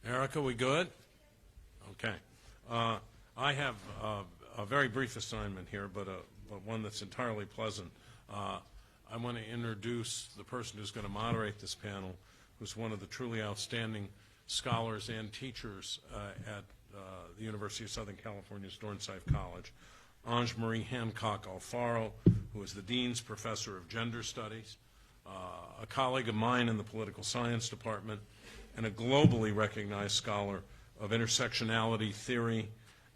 Erica, we good? Okay. I have a very brief assignment here, but one that's entirely pleasant. I want to introduce the person who's going to moderate this panel, who's one of the truly outstanding scholars and teachers at the University of Southern California's Dornsife College, Ange Marie Hancock Alfaro, who is the Dean's Professor of Gender Studies, a colleague of mine in the Political Science Department, and a globally recognized scholar of intersectionality theory,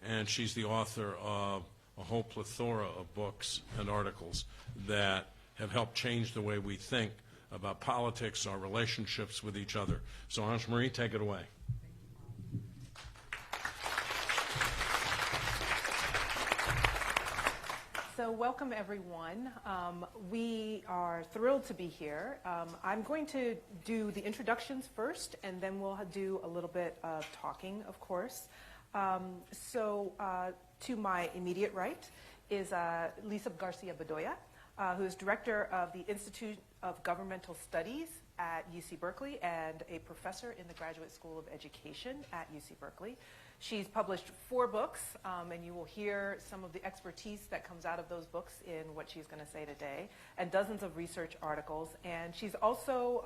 and she's the author of a whole plethora of books and articles that have helped change the way we think about politics, our relationships with each other. So Ange Marie, take it away. So welcome, everyone. We are thrilled to be here. I'm going to do the introductions first, and then we'll do a little bit of talking, of course. To my immediate right is Lisa Garcia Bedoya, who is director of the Institute of Governmental Studies at UC Berkeley and a professor in the Graduate School of Education at UC Berkeley. She's published 4 books, and you will hear some of the expertise that comes out of those books in what she's going to say today, and dozens of research articles. And she's also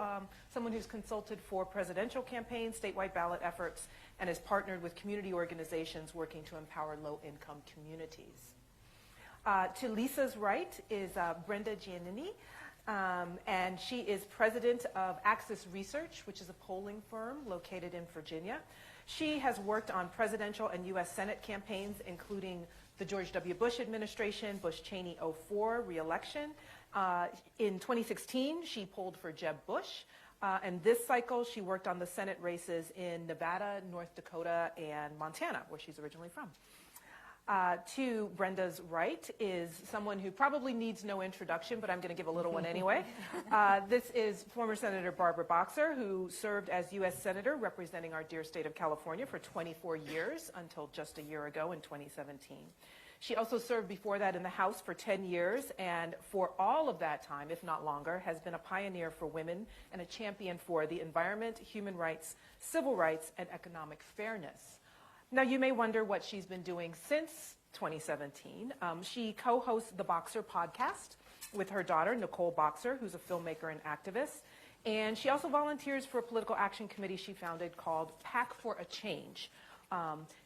someone who's consulted for presidential campaigns, statewide ballot efforts, and has partnered with community organizations working to empower low-income communities. To Lisa's right is Brenda Giannini, and she is president of Axis Research, which is a polling firm located in Virginia. She has worked on presidential and U.S. Senate campaigns, including the George W. Bush administration, Bush-Cheney 04 re-election. In 2016, she polled for Jeb Bush. And this cycle, she worked on the Senate races in Nevada, North Dakota, and Montana, where she's originally from. To Brenda's right is someone who probably needs no introduction, but I'm going to give a little one anyway. This is former Senator Barbara Boxer, who served as U.S. Senator representing our dear state of California for 24 years until just a year ago in 2017. She also served before that in the House for 10 years, and for all of that time, if not longer, has been a pioneer for women and a champion for the environment, human rights, civil rights, and economic fairness. Now, you may wonder what she's been doing since 2017. She co-hosts the Boxer podcast with her daughter, Nicole Boxer, who's a filmmaker and activist. And she also volunteers for a political action committee she founded called PAC for a Change.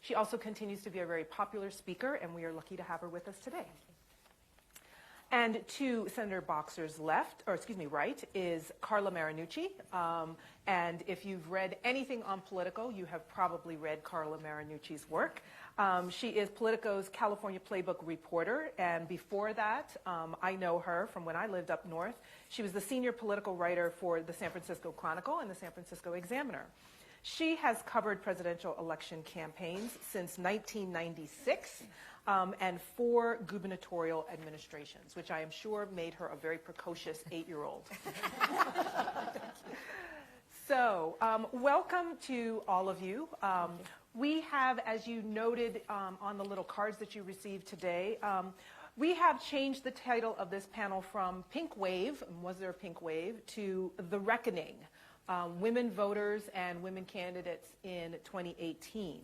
She also continues to be a very popular speaker, and we are lucky to have her with us today. And to Senator Boxer's right, is Carla Marinucci. And if you've read anything on Politico, you have probably read Carla Marinucci's work. She is Politico's California Playbook reporter, and before that, I know her from when I lived up north. She was the senior political writer for the San Francisco Chronicle and the San Francisco Examiner. She has covered presidential election campaigns since 1996 and 4 gubernatorial administrations, which I am sure made her a very precocious 8-year-old. So, welcome to all of you. We have, as you noted on the little cards that you received today, we have changed the title of this panel from Pink Wave, was there a pink wave, to The Reckoning. Women voters and women candidates in 2018.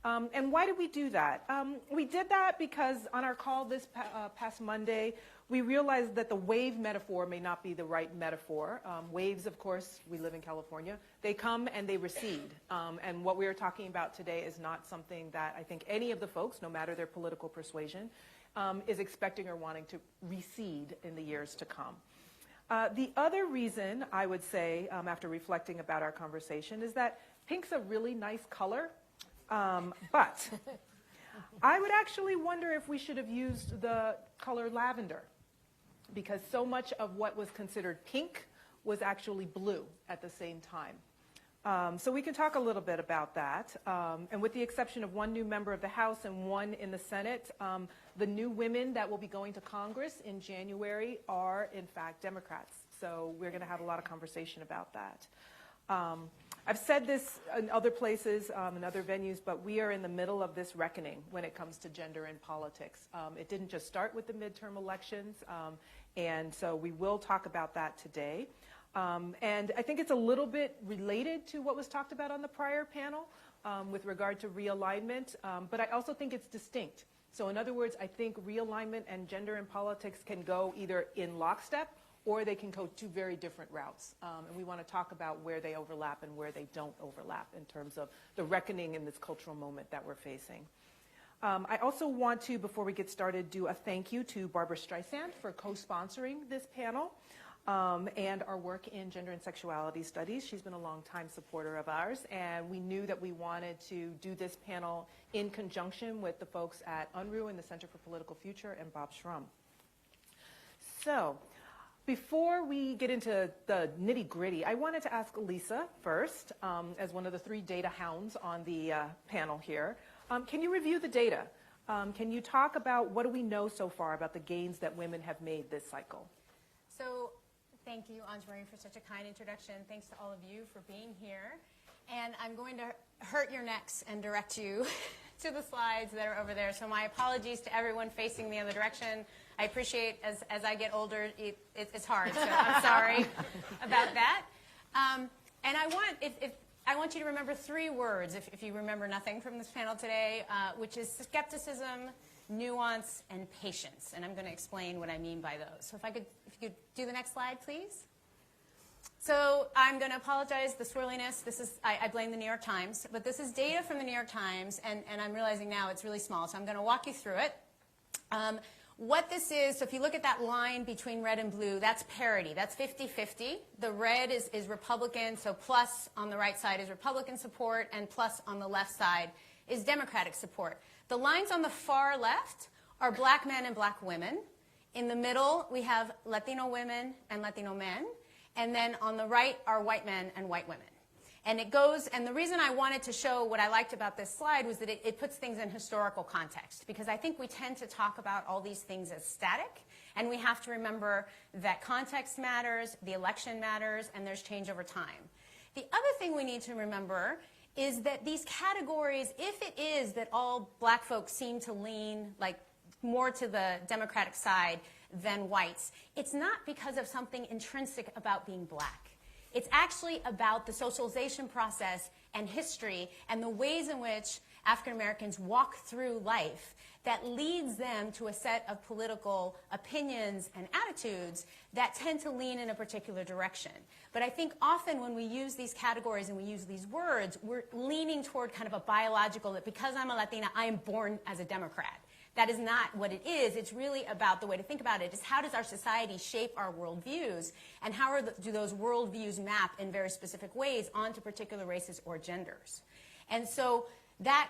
And why did we do that? We did that because on our call this past Monday, we realized that the wave metaphor may not be the right metaphor. Waves, of course, we live in California, they come and they recede. And what we are talking about today is not something that I think any of the folks, no matter their political persuasion, is expecting or wanting to recede in the years to come. The other reason, I would say, after reflecting about our conversation, is that pink's a really nice color, but I would actually wonder if we should have used the color lavender, because so much of what was considered pink was actually blue at the same time. So we can talk a little bit about that. And with the exception of 1 new member of the House and 1 in the Senate, the new women that will be going to Congress in January are, in fact, Democrats. So we're going to have a lot of conversation about that. I've said this in other places, in other venues, but we are in the middle of this reckoning when it comes to gender and politics. It didn't just start with the midterm elections, and so we will talk about that today. And I think it's a little bit related to what was talked about on the prior panel with regard to realignment, but I also think it's distinct. So in other words, I think realignment and gender in politics can go either in lockstep or they can go two very different routes. And we want to talk about where they overlap and where they don't overlap in terms of the reckoning in this cultural moment that we're facing. I also want to, before we get started, do a thank you to Barbara Streisand for co-sponsoring this panel and our work in gender and sexuality studies. She's been a long-time supporter of ours, and we knew that we wanted to do this panel in conjunction with the folks at UNRU and the Center for Political Future and Bob Shrum. So, before we get into the nitty-gritty, I wanted to ask Lisa first, as one of the three data hounds on the panel here. Can you review the data? Can you talk about what do we know so far about the gains that women have made this cycle? So thank you, Anjali, for such a kind introduction. Thanks to all of you for being here. And I'm going to hurt your necks and direct you to the slides that are over there. So my apologies to everyone facing the other direction. I appreciate as I get older, it's hard. So I'm sorry about that. And I want you to remember three words, if you remember nothing from this panel today, which is skepticism, nuance, and patience. And I'm going to explain what I mean by those. So if you could do the next slide, please. So I'm going to apologize, the swirliness. This is, I blame the New York Times. But this is data from the New York Times, and I'm realizing now it's really small. So I'm going to walk you through it. What this is, so if you look at that line between red and blue, that's parity. That's 50-50. The red is Republican, so plus on the right side is Republican support, and plus on the left side is Democratic support. The lines on the far left are black men and black women. In the middle, we have Latino women and Latino men. And then on the right are white men and white women. And it goes, and the reason I wanted to show what I liked about this slide was that it puts things in historical context, because I think we tend to talk about all these things as static, and we have to remember that context matters, the election matters, and there's change over time. The other thing we need to remember is that these categories, if it is that all black folks seem to lean like more to the Democratic side than whites, it's not because of something intrinsic about being black. It's actually about the socialization process and history and the ways in which African Americans walk through life that leads them to a set of political opinions and attitudes that tend to lean in a particular direction. But I think often when we use these categories and we use these words, we're leaning toward kind of a biological, that because I'm a Latina, I am born as a Democrat. That is not what it is. It's really about, the way to think about it is, how does our society shape our worldviews, and how do those worldviews map in very specific ways onto particular races or genders. And so that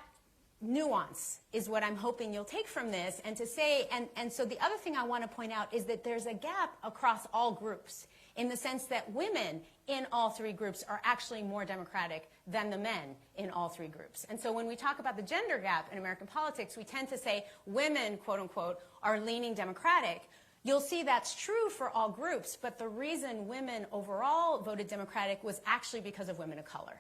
nuance is what I'm hoping you'll take from this, and to say, and so the other thing I want to point out is that there's a gap across all groups, in the sense that women in all three groups are actually more democratic than the men in all three groups. And so when we talk about the gender gap in American politics, we tend to say women, quote unquote, are leaning democratic. You'll see that's true for all groups, but the reason women overall voted Democratic was actually because of women of color.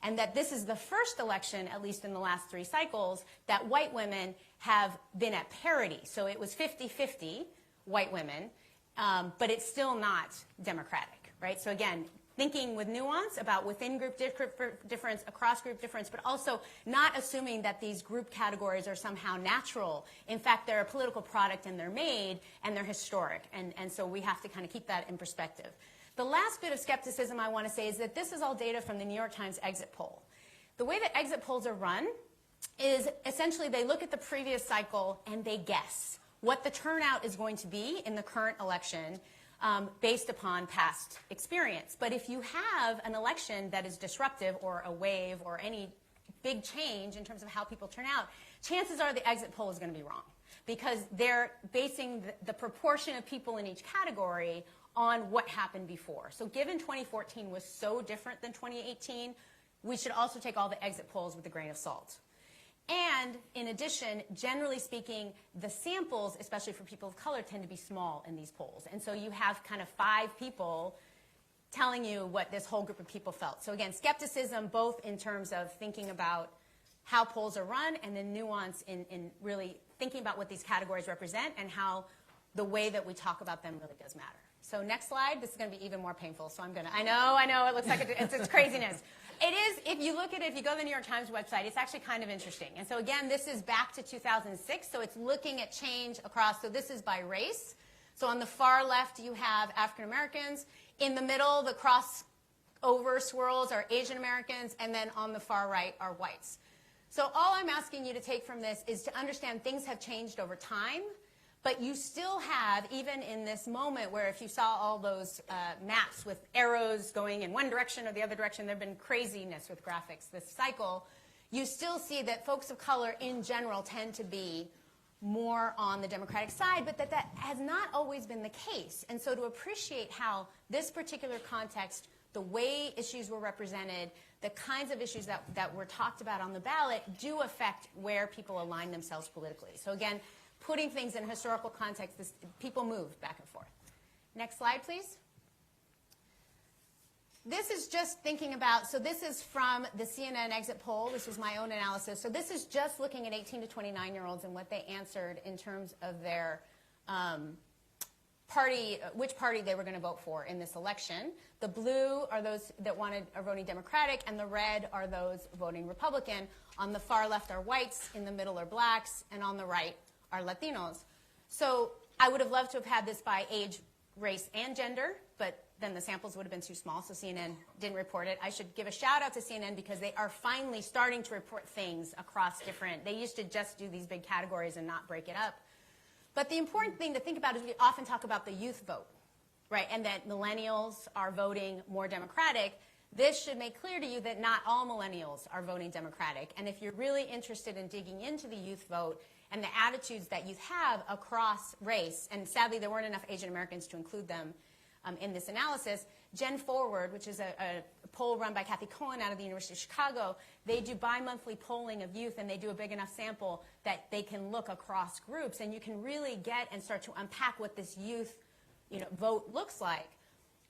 And that this is the first election, at least in the last three cycles, that white women have been at parity. So it was 50-50 white women, but it's still not democratic, right? So again, thinking with nuance about within group difference, across group difference, but also not assuming that these group categories are somehow natural. In fact, they're a political product, and they're made, and they're historic. And so we have to kind of keep that in perspective. The last bit of skepticism I want to say is that this is all data from the New York Times exit poll. The way that exit polls are run is essentially they look at the previous cycle and they guess what the turnout is going to be in the current election based upon past experience. But if you have an election that is disruptive, or a wave, or any big change in terms of how people turn out, chances are the exit poll is going to be wrong, because they're basing the proportion of people in each category on what happened before. So given 2014 was so different than 2018, we should also take all the exit polls with a grain of salt. And in addition, generally speaking, the samples, especially for people of color, tend to be small in these polls. And so you have kind of 5 people telling you what this whole group of people felt. So again, skepticism both in terms of thinking about how polls are run, and then nuance in really thinking about what these categories represent and how the way that we talk about them really does matter. So next slide. This is going to be even more painful. So I know, it looks like it's craziness. It is, if you look at it, if you go to the New York Times website, it's actually kind of interesting. And so again, this is back to 2006, so it's looking at change across, so this is by race. So on the far left, you have African Americans. In the middle, the crossover swirls are Asian Americans, and then on the far right are whites. So all I'm asking you to take from this is to understand things have changed over time, but you still have, even in this moment where if you saw all those maps with arrows going in one direction or the other direction, there have been craziness with graphics this cycle, you still see that folks of color in general tend to be more on the Democratic side, but that has not always been the case. And so to appreciate how this particular context, the way issues were represented, the kinds of issues that were talked about on the ballot do affect where people align themselves politically. So again, putting things in historical context, people moved back and forth. Next slide, please. This is just thinking about, so this is from the CNN exit poll. This is my own analysis. So this is just looking at 18 to 29-year-olds and what they answered in terms of their which party they were going to vote for in this election. The blue are those that are voting Democratic, and the red are those voting Republican. On the far left are whites, in the middle are blacks, and on the right are Latinos. So I would have loved to have had this by age, race, and gender, but then the samples would have been too small, so CNN didn't report it. I should give a shout out to CNN because they are finally starting to report things across different, they used to just do these big categories and not break it up. But the important thing to think about is we often talk about the youth vote, right, and that millennials are voting more Democratic. This should make clear to you that not all millennials are voting Democratic. And if you're really interested in digging into the youth vote and the attitudes that youth have across race, and sadly there weren't enough Asian Americans to include them in this analysis, Gen Forward, which is a poll run by Kathy Cohen out of the University of Chicago, they do bi-monthly polling of youth, and they do a big enough sample that they can look across groups, and you can really get and start to unpack what this youth vote looks like.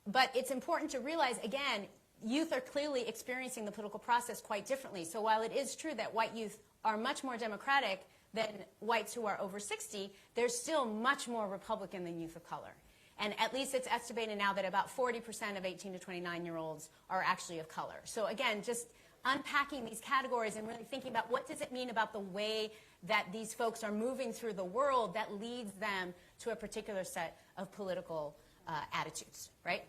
But it's important to realize, again, youth are clearly experiencing the political process quite differently. So while it is true that white youth are much more Democratic than whites who are over 60, they're still much more Republican than youth of color. And at least it's estimated now that about 40% of 18 to 29-year-olds are actually of color. So again, just unpacking these categories and really thinking about what does it mean about the way that these folks are moving through the world that leads them to a particular set of political attitudes, right?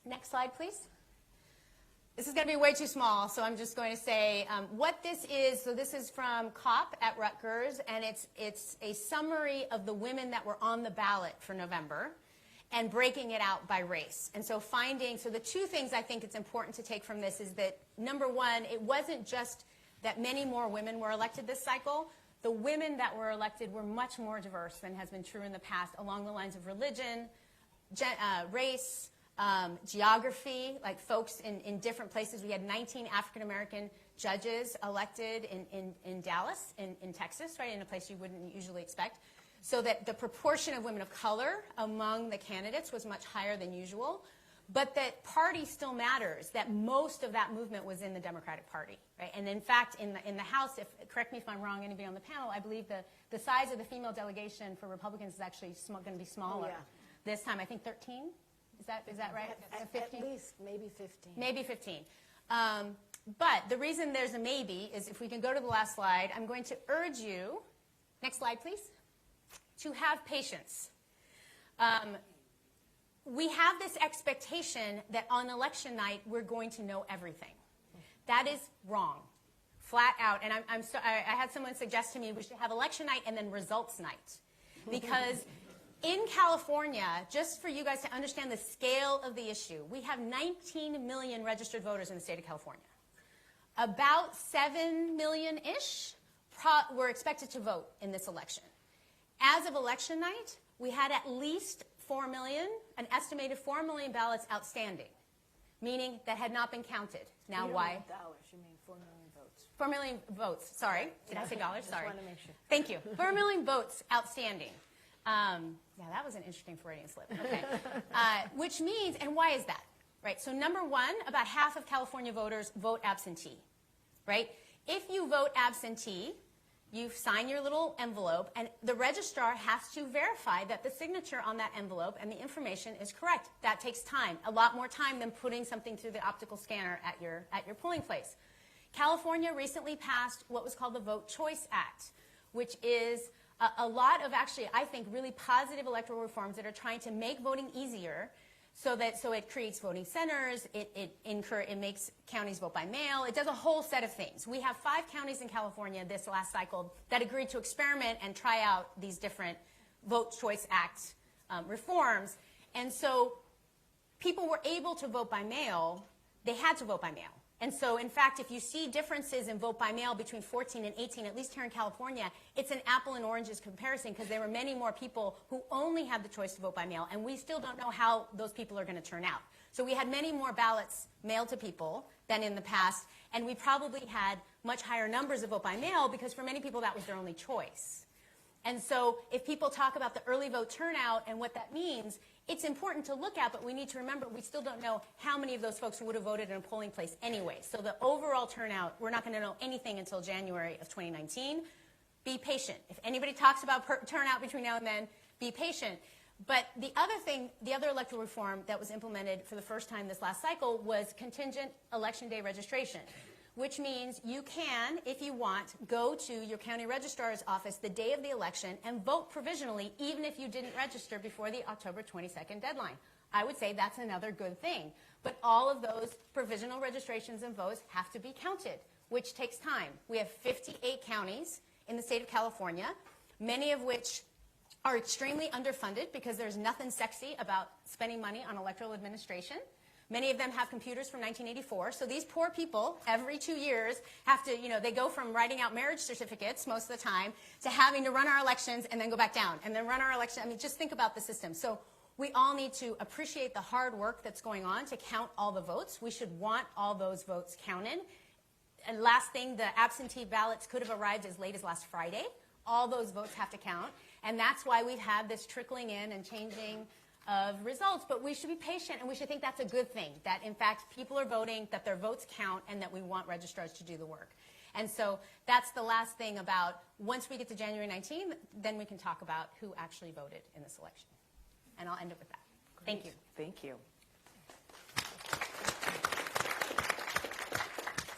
Next slide, please. This is going to be way too small, so I'm just going to say what this is. So this is from COP at Rutgers, and it's a summary of the women that were on the ballot for November and breaking it out by race. And so so the two things I think it's important to take from this is that, number one, it wasn't just that many more women were elected this cycle. The women that were elected were much more diverse than has been true in the past along the lines of religion, race, geography, like folks in different places. We had 19 African-American judges elected in Dallas, in Texas, right, in a place you wouldn't usually expect. So that the proportion of women of color among the candidates was much higher than usual, but that party still matters, that most of that movement was in the Democratic Party, right? And in fact, in the House, correct me if I'm wrong, anybody on the panel, I believe the size of the female delegation for Republicans is actually going to be smaller this time. I think 13? Is that right? 15? At least, maybe 15. Maybe 15. But the reason there's a maybe is if we can go to the last slide, I'm going to urge you, next slide please, to have patience. We have this expectation that on election night we're going to know everything. That is wrong, flat out. And I had someone suggest to me we should have election night and then results night. Because in California, just for you guys to understand the scale of the issue, we have 19 million registered voters in the state of California. About 7 million-ish were expected to vote in this election. As of election night, we had at least 4 million, an estimated 4 million ballots outstanding, meaning that had not been counted. Now, why? Dollars, you mean 4 million votes. 4 million votes, sorry. Did I say dollars? Sorry. Just want to make sure. Thank you. 4 million votes outstanding. Yeah, that was an interesting Freudian slip. Okay. Which means, and why is that? Right, so number one, about half of California voters vote absentee, right? If you vote absentee, you sign your little envelope, and the registrar has to verify that the signature on that envelope and the information is correct. That takes time, a lot more time than putting something through the optical scanner at your polling place. California recently passed what was called the Vote Choice Act, which is a lot of actually, I think, really positive electoral reforms that are trying to make voting easier. So it creates voting centers, it makes counties vote by mail, it does a whole set of things. We have 5 counties in California this last cycle that agreed to experiment and try out these different Vote Choice Act reforms. And so people were able to vote by mail, they had to vote by mail. And so, in fact, if you see differences in vote by mail between 14 and 18, at least here in California, it's an apple and oranges comparison because there were many more people who only had the choice to vote by mail, and we still don't know how those people are going to turn out. So we had many more ballots mailed to people than in the past, and we probably had much higher numbers of vote by mail because for many people that was their only choice. And so if people talk about the early vote turnout and what that means, it's important to look at, but we need to remember we still don't know how many of those folks would have voted in a polling place anyway. So the overall turnout, we're not going to know anything until January of 2019. Be patient. If anybody talks about turnout between now and then, be patient. But the other thing, the other electoral reform that was implemented for the first time this last cycle was contingent election day registration, which means you can, if you want, go to your county registrar's office the day of the election and vote provisionally, even if you didn't register before the October 22nd deadline. I would say that's another good thing. But all of those provisional registrations and votes have to be counted, which takes time. We have 58 counties in the state of California, many of which are extremely underfunded because there's nothing sexy about spending money on electoral administration. Many of them have computers from 1984. So these poor people, every 2 years, have to, they go from writing out marriage certificates most of the time to having to run our elections and then go back down and then run our election. I mean, just think about the system. So we all need to appreciate the hard work that's going on to count all the votes. We should want all those votes counted. And last thing, the absentee ballots could have arrived as late as last Friday. All those votes have to count. And that's why we've had this trickling in and changing of results, but we should be patient and we should think that's a good thing, that in fact people are voting, that their votes count, and that we want registrars to do the work. And so that's the last thing about once we get to January 19th, then we can talk about who actually voted in this election. And I'll end it with that. Thank you. Thank you.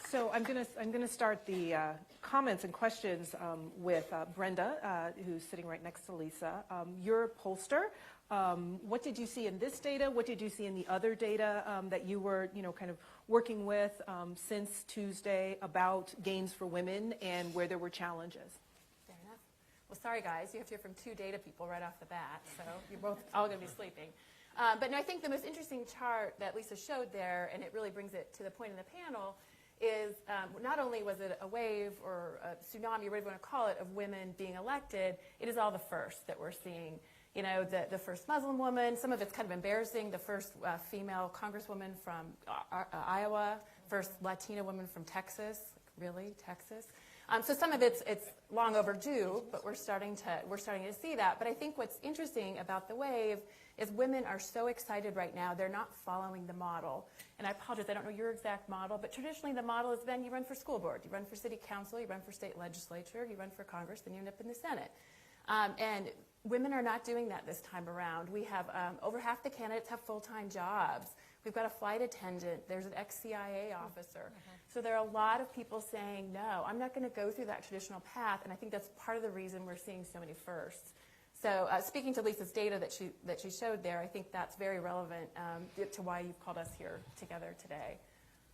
So I'm going to start the comments and questions with Brenda, who's sitting right next to Lisa. You're a pollster. What did you see in this data? What did you see in the other data that you were, kind of working with since Tuesday about gains for women and where there were challenges? Fair enough. Well, sorry, guys. You have to hear from 2 data people right off the bat, so you're both all going to be sleeping. But no, I think the most interesting chart that Lisa showed there, and it really brings it to the point in the panel, is not only was it a wave or a tsunami, whatever you want to call it, of women being elected, it is all the first that we're seeing. The first Muslim woman, some of it's kind of embarrassing, the first female congresswoman from Iowa, first Latina woman from Texas, really, Texas? So some of it's long overdue, but we're starting to see that. But I think what's interesting about the wave is women are so excited right now, they're not following the model. And I apologize, I don't know your exact model, but traditionally the model has been you run for school board, you run for city council, you run for state legislature, you run for Congress, then you end up in the Senate. And women are not doing that this time around. We have over half the candidates have full-time jobs. We've got a flight attendant. There's an ex-CIA officer. So there are a lot of people saying, no, I'm not going to go through that traditional path. And I think that's part of the reason we're seeing so many firsts. So speaking to Lisa's data that she showed there, I think that's very relevant to why you've called us here together today.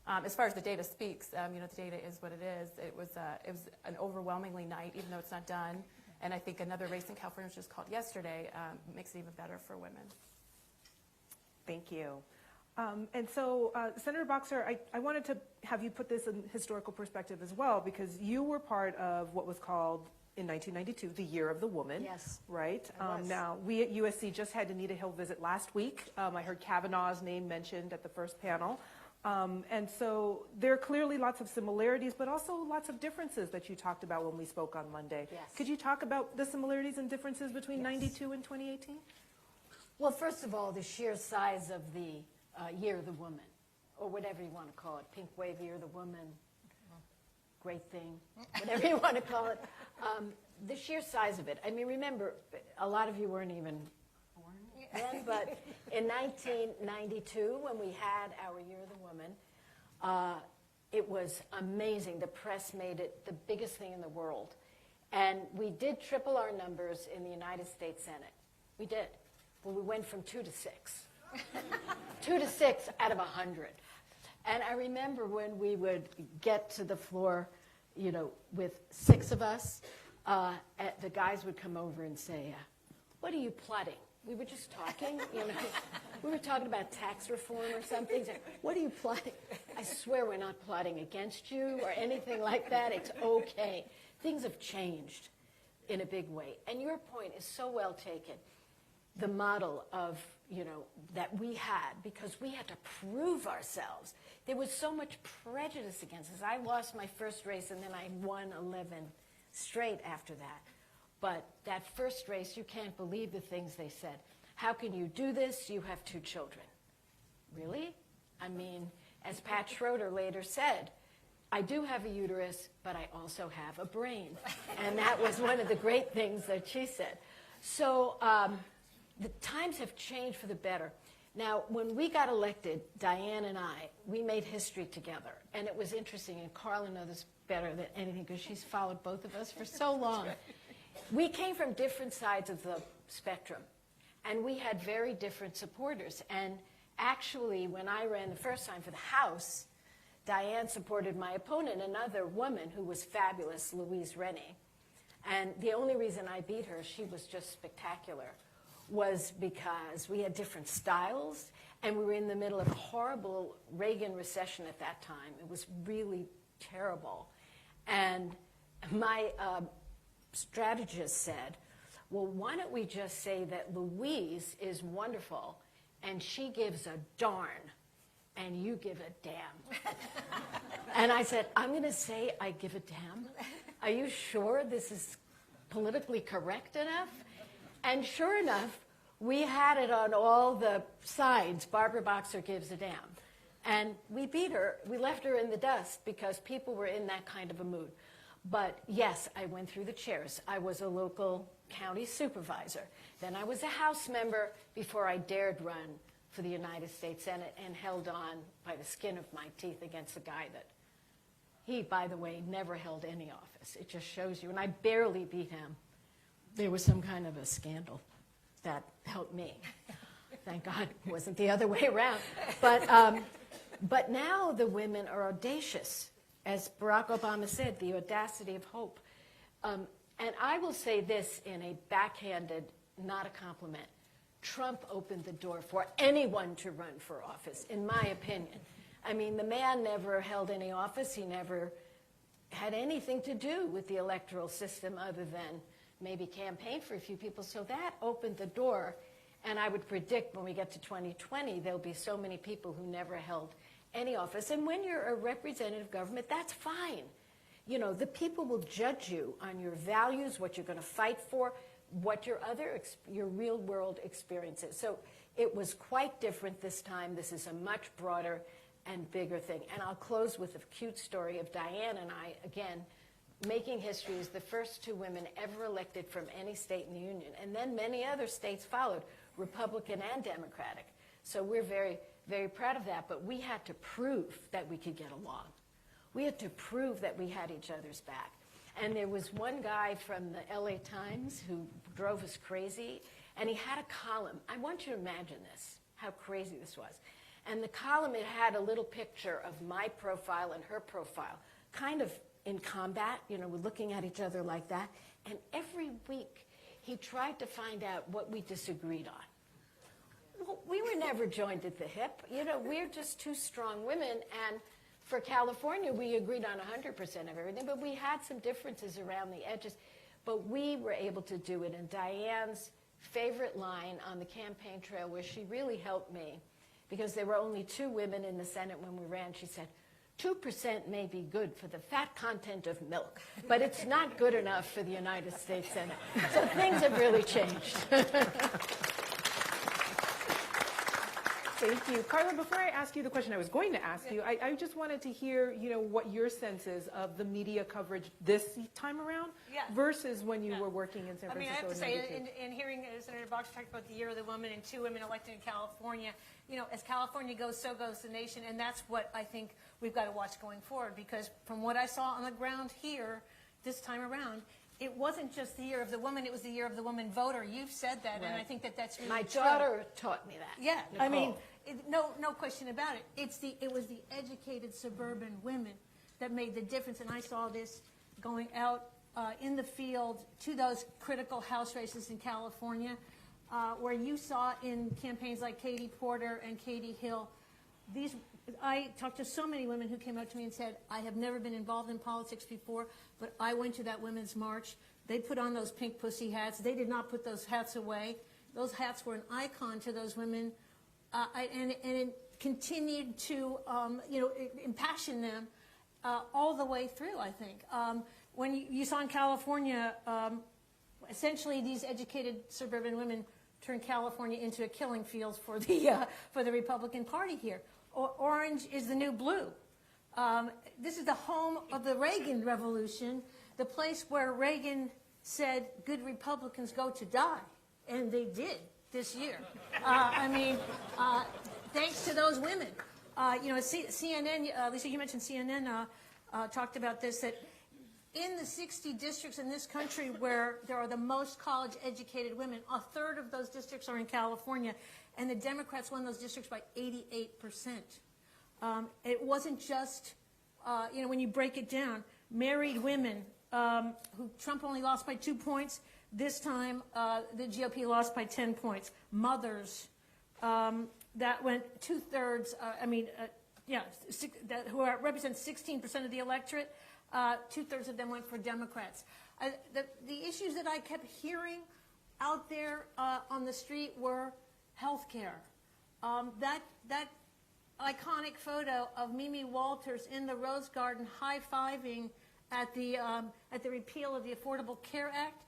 As far as the data speaks, the data is what it is. It was an overwhelmingly night, even though it's not done. And I think another race in California, which was called yesterday, makes it even better for women. Thank you. And so, Senator Boxer, I wanted to have you put this in historical perspective as well, because you were part of what was called, in 1992, the Year of the Woman. Yes. Right? I was. Now, we at USC just had Anita Hill visit last week. I heard Kavanaugh's name mentioned at the first panel. And so there are clearly lots of similarities, but also lots of differences that you talked about when we spoke on Monday. Yes. Could you talk about the similarities and differences between Yes. 92 and 2018? Well, first of all, the sheer size of the Year of the Woman, or whatever you want to call it, Pink Wave Year of the Woman, great thing, whatever you want to call it. The sheer size of it. I mean, remember, a lot of you weren't even born then, but in 1992, when we had our Year of the Woman, it was amazing. The press made it the biggest thing in the world. And we did triple our numbers in the United States Senate. We did. Well, we went from 2 to 6. 2 to 6 out of 100. And I remember when we would get to the floor, you know, with 6 of us, the guys would come over and say, what are you plotting? We were just talking, you know. We were talking about tax reform or something. So, what are you plotting? I swear we're not plotting against you or anything like that. It's okay. Things have changed in a big way. And your point is so well taken. The model of, you know, that we had, because we had to prove ourselves. There was so much prejudice against us. I lost my first race, and then I won 11 straight after that. But that first race, you can't believe the things they said. How can you do this? You have 2 children. Really? I mean, as Pat Schroeder later said, I do have a uterus, but I also have a brain. And that was one of the great things that she said. So the times have changed for the better. Now, when we got elected, Diane and I, we made history together. And it was interesting, and Carla knows this better than anything because she's followed both of us for so long. We came from different sides of the spectrum, and we had very different supporters. And actually, when I ran the first time for the House, Diane supported my opponent, another woman who was fabulous, Louise Rennie. And the only reason I beat her, she was just spectacular, was because we had different styles, and we were in the middle of a horrible Reagan recession at that time. It was really terrible. And my strategist said, well, why don't we just say that Louise is wonderful, and she gives a darn, and you give a damn. And I said, I'm going to say I give a damn. Are you sure this is politically correct enough? And sure enough, we had it on all the sides. Barbara Boxer gives a damn. And we beat her. We left her in the dust because people were in that kind of a mood. But yes, I went through the chairs. I was a local county supervisor. Then I was a House member before I dared run for the United States Senate and held on by the skin of my teeth against a guy that he, by the way, never held any office. It just shows you. And I barely beat him. There was some kind of a scandal that helped me. Thank God it wasn't the other way around. But now the women are audacious. As Barack Obama said, the audacity of hope. And I will say this in a backhanded, not a compliment. Trump opened the door for anyone to run for office, in my opinion. I mean, the man never held any office. He never had anything to do with the electoral system other than maybe campaign for a few people. So that opened the door. And I would predict when we get to 2020, there'll be so many people who never held any office. And when you're a representative government, that's fine. You know, the people will judge you on your values, what you're going to fight for, what your real world experience is. So it was quite different this time. This is a much broader and bigger thing. And I'll close with a cute story of Diane and I, again, making history as the first 2 women ever elected from any state in the Union. And then many other states followed, Republican and Democratic. So we're very, very proud of that. But we had to prove that we could get along. We had to prove that we had each other's back. And there was one guy from the LA Times who drove us crazy, and he had a column. I want you to imagine this, how crazy this was. And the column, it had a little picture of my profile and her profile, kind of in combat, you know, we're looking at each other like that. And every week, he tried to find out what we disagreed on. Well, we were never joined at the hip. You know, we're just 2 strong women, and for California, we agreed on 100% of everything, but we had some differences around the edges. But we were able to do it. And Diane's favorite line on the campaign trail, where she really helped me, because there were only 2 women in the Senate when we ran, she said, 2% may be good for the fat content of milk, but it's not good enough for the United States Senate. So things have really changed. Thank you. Carla, before I ask you the question I was going to ask you, I just wanted to hear, what your sense is of the media coverage this time around versus when you were working in San Francisco. I mean, I have to in say, 92. in hearing Senator Boxer talk about the year of the woman and 2 women elected in California, as California goes, so goes the nation, and that's what I think we've got to watch going forward, because from what I saw on the ground here this time around, it wasn't just the year of the woman, it was the year of the woman voter. You've said that, and I think that that's really My true. daughter taught me that. Yeah, I Nicole. mean, no question about it. It was the educated suburban women that made the difference, and I saw this going out in the field to those critical House races in California, where you saw in campaigns like Katie Porter and Katie Hill, I talked to so many women who came up to me and said, I have never been involved in politics before, but I went to that women's march. They put on those pink pussy hats. They did not put those hats away. Those hats were an icon to those women, and it continued to, impassion them all the way through, I think. When you saw in California, essentially these educated suburban women turned California into a killing field for the Republican Party here. Orange is the new blue. This is the home of the Reagan Revolution, the place where Reagan said good Republicans go to die, and they did this year. Thanks to those women. CNN, Lisa, you mentioned CNN talked about this, that in the 60 districts in this country where there are the most college-educated women, a third of those districts are in California, and the Democrats won those districts by 88%. It wasn't just, when you break it down, married women who Trump only lost by 2 points. This time, the GOP lost by 10 points. Mothers, that went 2/3, who represent 16% of the electorate, 2/3 of them went for Democrats. The issues that I kept hearing out there on the street were health care. That iconic photo of Mimi Walters in the Rose Garden high-fiving at the repeal of the Affordable Care Act.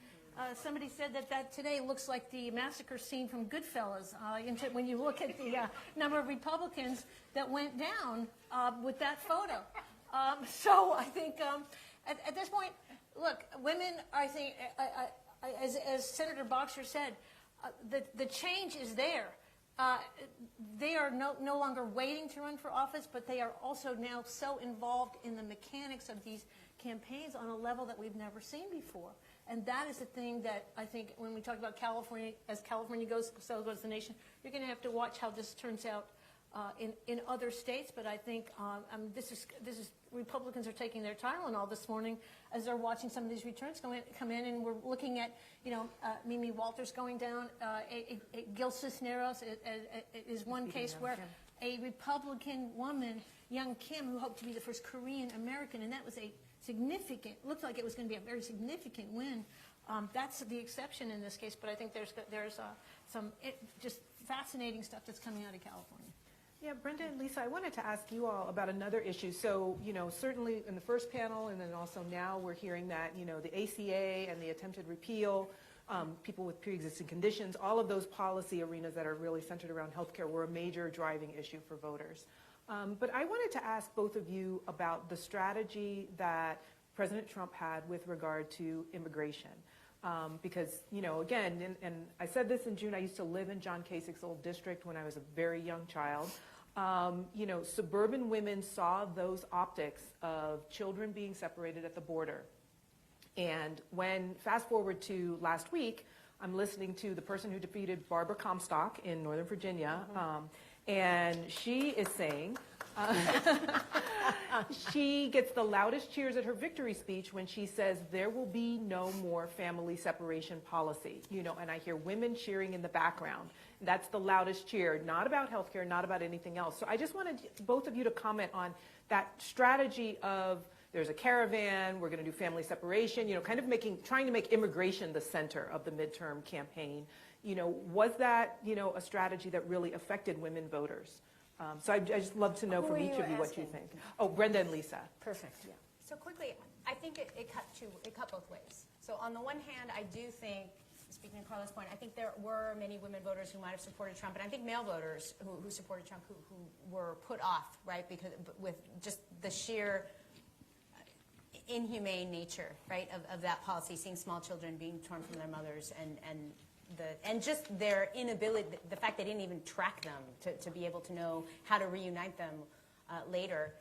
Somebody said that today looks like the massacre scene from Goodfellas when you look at the number of Republicans that went down with that photo. So I think at this point, look, women, I think, as Senator Boxer said, the change is there. They are no longer waiting to run for office, but they are also now so involved in the mechanics of these campaigns on a level that we've never seen before. And that is the thing that I think when we talk about California, as California goes, so goes the nation, you're going to have to watch how this turns out in other states. But I think this is Republicans are taking their Tylenol this morning as they're watching some of these returns come in, and we're looking at Mimi Walters going down. Gil Cisneros is one case where a Republican woman, young Kim, who hoped to be the first Korean American, and that was a significant, looked like it was going to be a very significant win. That's the exception in this case, but I think there's some just fascinating stuff that's coming out of California. Yeah, Brenda and Lisa, I wanted to ask you all about another issue. So, certainly in the first panel and then also now we're hearing that, the ACA and the attempted repeal, people with pre-existing conditions, all of those policy arenas that are really centered around healthcare were a major driving issue for voters. But I wanted to ask both of you about the strategy that President Trump had with regard to immigration. Because, again, and I said this in June, I used to live in John Kasich's old district when I was a very young child. Suburban women saw those optics of children being separated at the border. And when, fast forward to last week, I'm listening to the person who defeated Barbara Comstock in Northern Virginia, and she is saying, she gets the loudest cheers at her victory speech when she says there will be no more family separation policy, and I hear women cheering in the background. That's the loudest cheer, not about healthcare, not about anything else. So I just wanted both of you to comment on that strategy of there's a caravan, we're going to do family separation, trying to make immigration the center of the midterm campaign. Was that, a strategy that really affected women voters? So I just love to know Who from are each you of you what you asking? think. Oh, Brenda and Lisa. Perfect. Yeah. So quickly, I think it cut both ways. So on the one hand, I do think, speaking to Carla's point, I think there were many women voters who might have supported Trump, and I think male voters who supported Trump who were put off, right, because with just the sheer inhumane nature, right, of that policy, seeing small children being torn from their mothers, and just their inability, the fact they didn't even track them to be able to know how to reunite them later.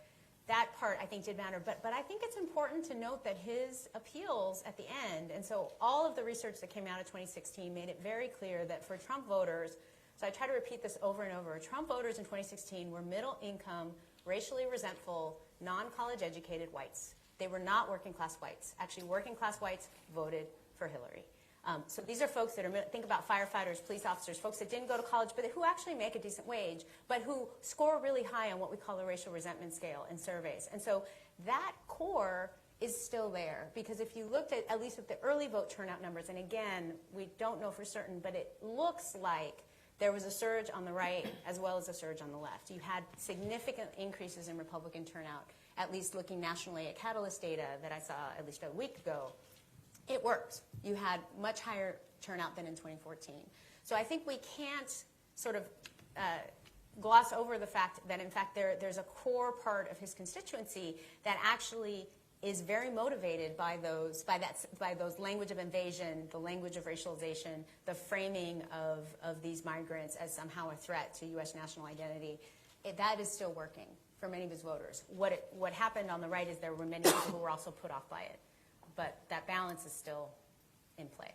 That part, I think, did matter. But I think it's important to note that his appeals at the end, and so all of the research that came out of 2016 made it very clear that for Trump voters, so I try to repeat this over and over, Trump voters in 2016 were middle-income, racially resentful, non-college educated whites. They were not working-class whites. Actually, working-class whites voted for Hillary. So these are folks that are, think about firefighters, police officers, folks that didn't go to college, but who actually make a decent wage, but who score really high on what we call a racial resentment scale in surveys. And so that core is still there, because if you looked at least at the early vote turnout numbers, and again, we don't know for certain, but it looks like there was a surge on the right as well as a surge on the left. You had significant increases in Republican turnout, at least looking nationally at Catalyst data that I saw at least a week ago. It worked. You had much higher turnout than in 2014. So I think we can't sort of gloss over the fact that, in fact, there's a core part of his constituency that actually is very motivated by those language of invasion, the language of racialization, the framing of these migrants as somehow a threat to U.S. national identity. That is still working for many of his voters. What happened on the right is there were many people who were also put off by it. But that balance is still in play.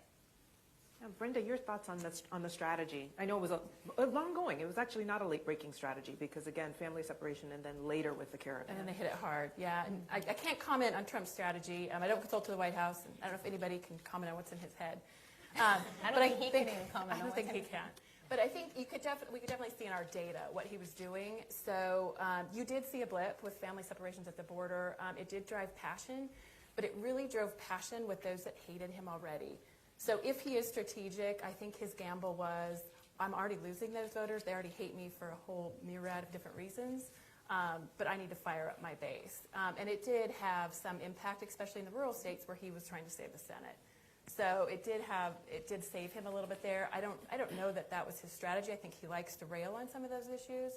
Now, Brenda, your thoughts on the strategy? I know it was a long going. It was actually not a late-breaking strategy because, again, family separation and then later with the caravan. And then they hit it hard, yeah. And I can't comment on Trump's strategy. I don't consult to the White House. And I don't know if anybody can comment on what's in his head. I don't think he can even comment on I don't think he can. But I think we could definitely see in our data what he was doing. So you did see a blip with family separations at the border. It did drive passion. But it really drove passion with those that hated him already. So if he is strategic, I think his gamble was, I'm already losing those voters. They already hate me for a whole myriad of different reasons, but I need to fire up my base. And it did have some impact, especially in the rural states where he was trying to save the Senate. So it did save him a little bit there. I don't know that was his strategy. I think he likes to rail on some of those issues.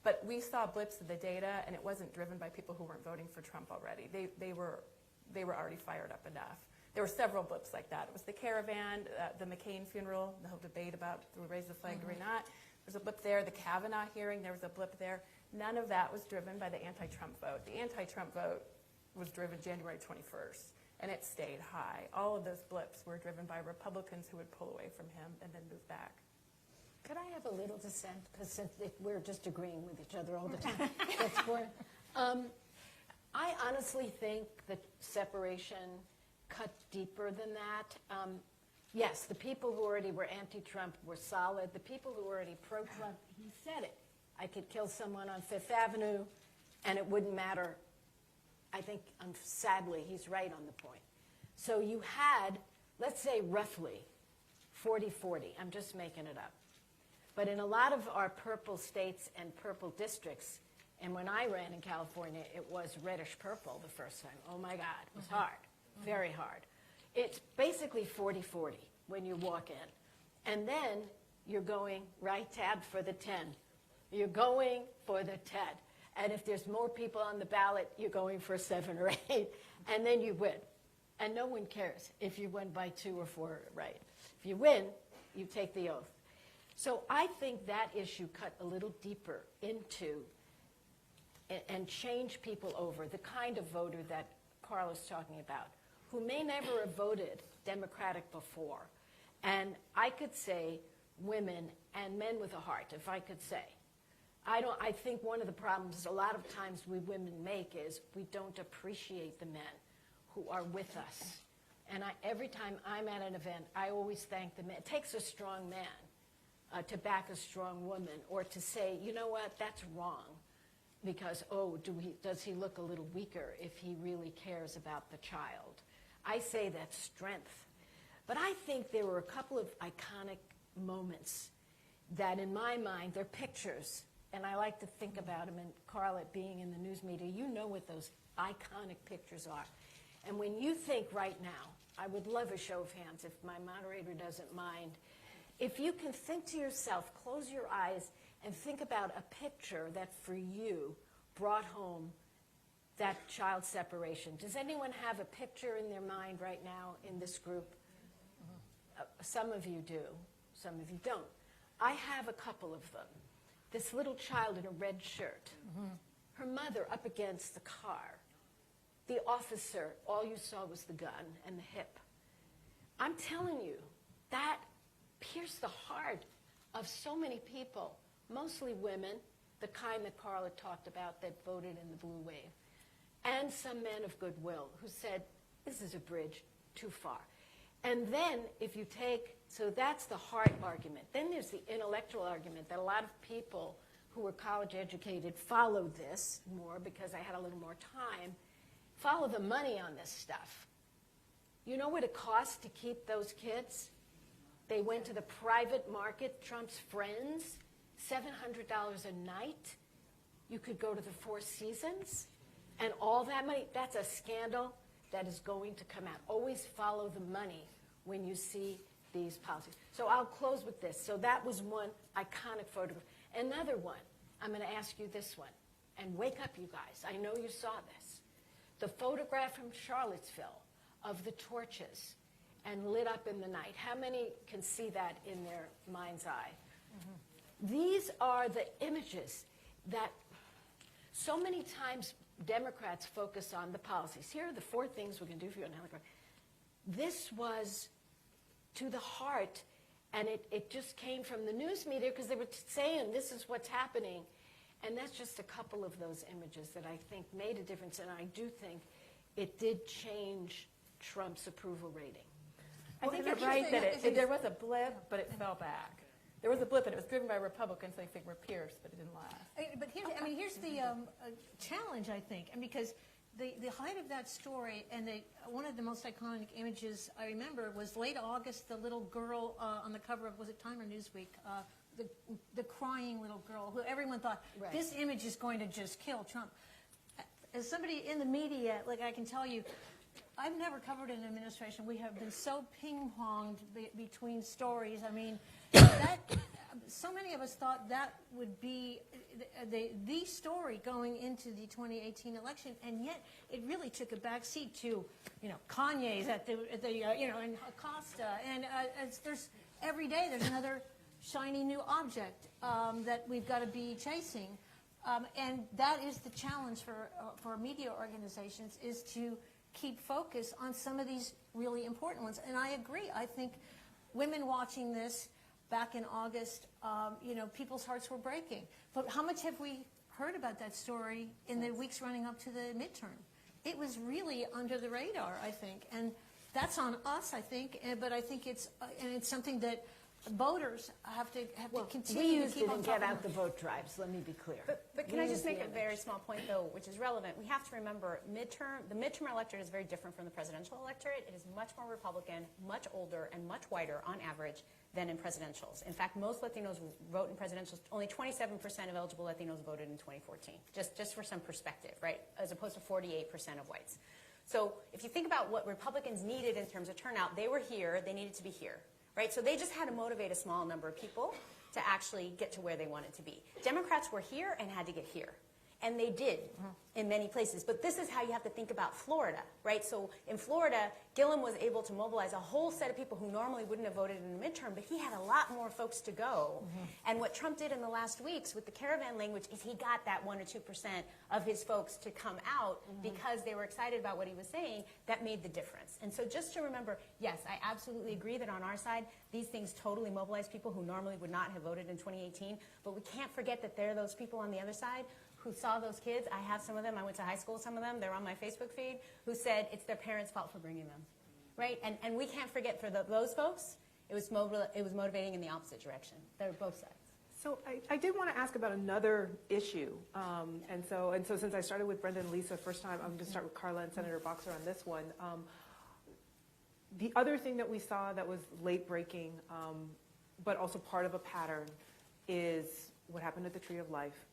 But we saw blips of the data, and it wasn't driven by people who weren't voting for Trump already. They were already fired up enough. There were several blips like that. It was the caravan, the McCain funeral, the whole debate about do we raise the flag, do we not. There's a blip there. The Kavanaugh hearing, there was a blip there. None of that was driven by the anti-Trump vote. The anti-Trump vote was driven January 21st, and it stayed high. All of those blips were driven by Republicans who would pull away from him and then move back. Could I have a little dissent? Because we're just agreeing with each other all the time. That's boring. I honestly think that separation cut deeper than that. Yes, the people who already were anti-Trump were solid. The people who were already pro-Trump, he said it. I could kill someone on Fifth Avenue, and it wouldn't matter. I think, sadly, he's right on the point. So you had, let's say roughly, 40-40. I'm just making it up. But in a lot of our purple states and purple districts, and when I ran in California, it was reddish purple the first time. Oh, my God, it was hard, very hard. It's basically 40-40 when you walk in. And then you're going right tab for the 10. You're going for the 10. And if there's more people on the ballot, you're going for 7 or 8. And then you win. And no one cares if you win by 2 or 4 right. If you win, you take the oath. So I think that issue cut a little deeper into and changed people over, the kind of voter that Carla's talking about, who may never have voted Democratic before. And I could say women and men with a heart, if I could say. I think one of the problems a lot of times we women make is we don't appreciate the men who are with us. And every time I'm at an event, I always thank the men. It takes a strong man to back a strong woman, or to say, you know what, that's wrong. Because, does he look a little weaker if he really cares about the child? I say that's strength. But I think there were a couple of iconic moments that, in my mind, they're pictures. And I like to think about them, and Carla, being in the news media, you know what those iconic pictures are. And when you think right now, I would love a show of hands if my moderator doesn't mind. If you can think to yourself, close your eyes, and think about a picture that for you brought home that child separation. Does anyone have a picture in their mind right now in this group? Some of you do, some of you don't. I have a couple of them. This little child in a red shirt, her mother up against the car. The officer, all you saw was the gun and the hip. I'm telling you, that pierced the heart of so many people, mostly women, the kind that Carla talked about that voted in the blue wave, and some men of goodwill who said, this is a bridge too far. And then if you take, so that's the heart argument. Then there's the intellectual argument that a lot of people who were college educated followed this more because I had a little more time, follow the money on this stuff. You know what it costs to keep those kids? They went to the private market, Trump's friends, $700 a night. You could go to the Four Seasons, and all that money, that's a scandal that is going to come out. Always follow the money when you see these policies. So I'll close with this. So that was one iconic photograph. Another one, I'm going to ask you this one, and wake up, you guys. I know you saw this. The photograph from Charlottesville of the torches and lit up in the night. How many can see that in their mind's eye? These are the images that so many times Democrats focus on the policies. Here are the 4 things we're going to do for you on helicopter. This was to the heart, and it just came from the news media because they were saying this is what's happening. And that's just a couple of those images that I think made a difference, and I do think it did change Trump's approval rating. I think you're right that there was a blip, but it fell back. There was a blip, and it was driven by Republicans. They think were pierced, but it didn't last. But here's the challenge, I think, and because the height of that story and one of the most iconic images I remember was late August. The little girl on the cover of, was it Time or Newsweek? The crying little girl who everyone thought this image is going to just kill Trump. As somebody in the media, like I can tell you, I've never covered an administration. We have been so ping-ponged between stories. I mean, so many of us thought that would be the story going into the 2018 election, and yet it really took a backseat to, Kanye's at the and Acosta, and there's every day there's another shiny new object that we've got to be chasing, and that is the challenge for media organizations, is to keep focus on some of these really important ones. And I agree. I think women watching this back in August, people's hearts were breaking. But how much have we heard about that story in the weeks running up to the midterm? It was really under the radar, I think. And that's on us, I think. But I think it's something that voters have to continue we to used keep it on and top get of. out the vote drives, let me be clear. But can I just make a very small point, though, which is relevant? We have to remember the midterm electorate is very different from the presidential electorate. It is much more Republican, much older, and much whiter on average than in presidentials. In fact, most Latinos vote in presidentials. Only 27% of eligible Latinos voted in 2014, just for some perspective, right, as opposed to 48% of whites. So if you think about what Republicans needed in terms of turnout, they were here, they needed to be here, right? So they just had to motivate a small number of people to actually get to where they wanted to be. Democrats were here and had to get here. And they did in many places. But this is how you have to think about Florida, right? So in Florida, Gillum was able to mobilize a whole set of people who normally wouldn't have voted in the midterm, but he had a lot more folks to go. And what Trump did in the last weeks with the caravan language is he got that 1 or 2% of his folks to come out because they were excited about what he was saying. That made the difference. And so just to remember, yes, I absolutely agree that on our side, these things totally mobilize people who normally would not have voted in 2018. But we can't forget that there are those people on the other side who saw those kids. I have some of them. I went to high school with some of them. They're on my Facebook feed, who said it's their parents' fault for bringing them, right? And we can't forget for those folks, it was motivating in the opposite direction. They're both sides. So I did want to ask about another issue. And so since I started with Brenda and Lisa first time, I'm going to start with Carla and Senator Boxer on this one. The other thing that we saw that was late breaking, but also part of a pattern, is what happened at the Tree of Life.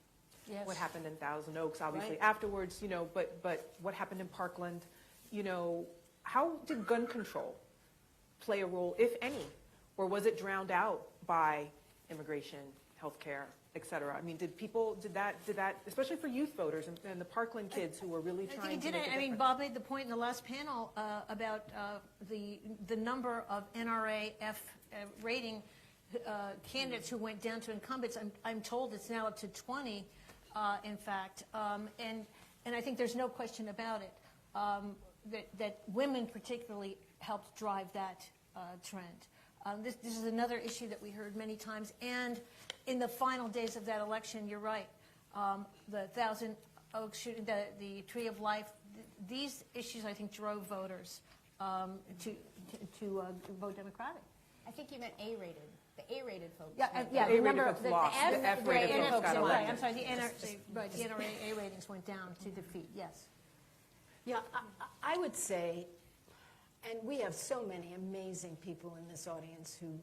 Yes. What happened in Thousand Oaks, obviously, afterwards, but what happened in Parkland, how did gun control play a role, if any, or was it drowned out by immigration, healthcare, et cetera? I mean, did that, especially for youth voters and the Parkland kids who were really I trying think to it make did. a I mean, difference? Bob made the point in the last panel about the number of NRA rating candidates who went down to incumbents. I'm told it's now up to 20, in fact, and I think there's no question about it that women particularly helped drive that trend. This is another issue that we heard many times, and in the final days of that election, you're right. The Thousand Oaks shooting, the Tree of Life, these issues, I think, drove voters to vote Democratic. I think you meant A-rated. The A-rated folks. Yeah, A-rated remember folks lost. The F-rated NRA folks got right, elected. I'm sorry, the NRA ratings went down to defeat, yes. Yeah, I would say, and we have so many amazing people in this audience who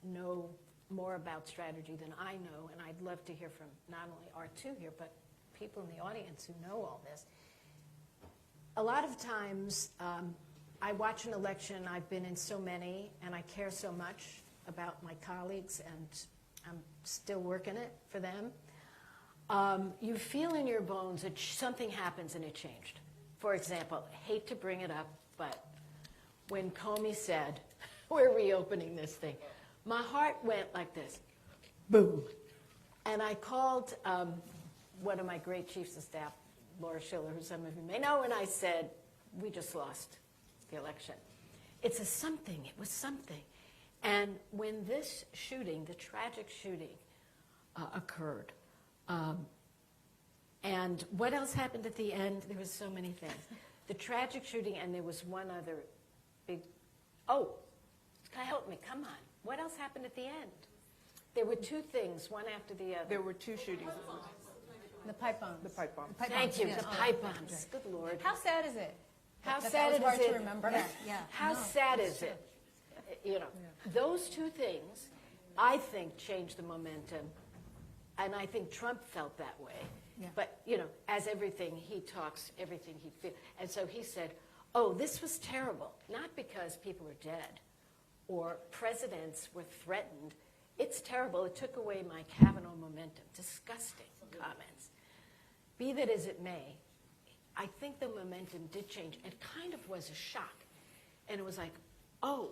know more about strategy than I know, and I'd love to hear from not only our two here, but people in the audience who know all this. A lot of times, I watch an election, I've been in so many, and I care so much about my colleagues, and I'm still working it for them. You feel in your bones that something happens and it changed. For example, I hate to bring it up, but when Comey said, we're reopening this thing, my heart went like this, boom. And I called one of my great chiefs of staff, Laura Schiller, who some of you may know, and I said, we just lost the election. It's a something, it was something. And when this shooting, the tragic shooting, occurred, and what else happened at the end? There was so many things. The tragic shooting, and there was one other big, help me, come on. What else happened at the end? There were two things, one after the other. There were two shootings. The pipe bombs. The pipe bomb. Thank you, yes. the pipe bombs. Good Lord. How sad is it? How that sad was is hard it? to remember. Yeah. How sad is it? Those two things, I think, changed the momentum, and I think Trump felt that way. Yeah. But, as everything he talks, everything he feels. And so he said, oh, this was terrible, not because people are dead or presidents were threatened. It's terrible. It took away my Kavanaugh momentum. Disgusting comments. Be that as it may, I think the momentum did change. It kind of was a shock. And it was like, oh,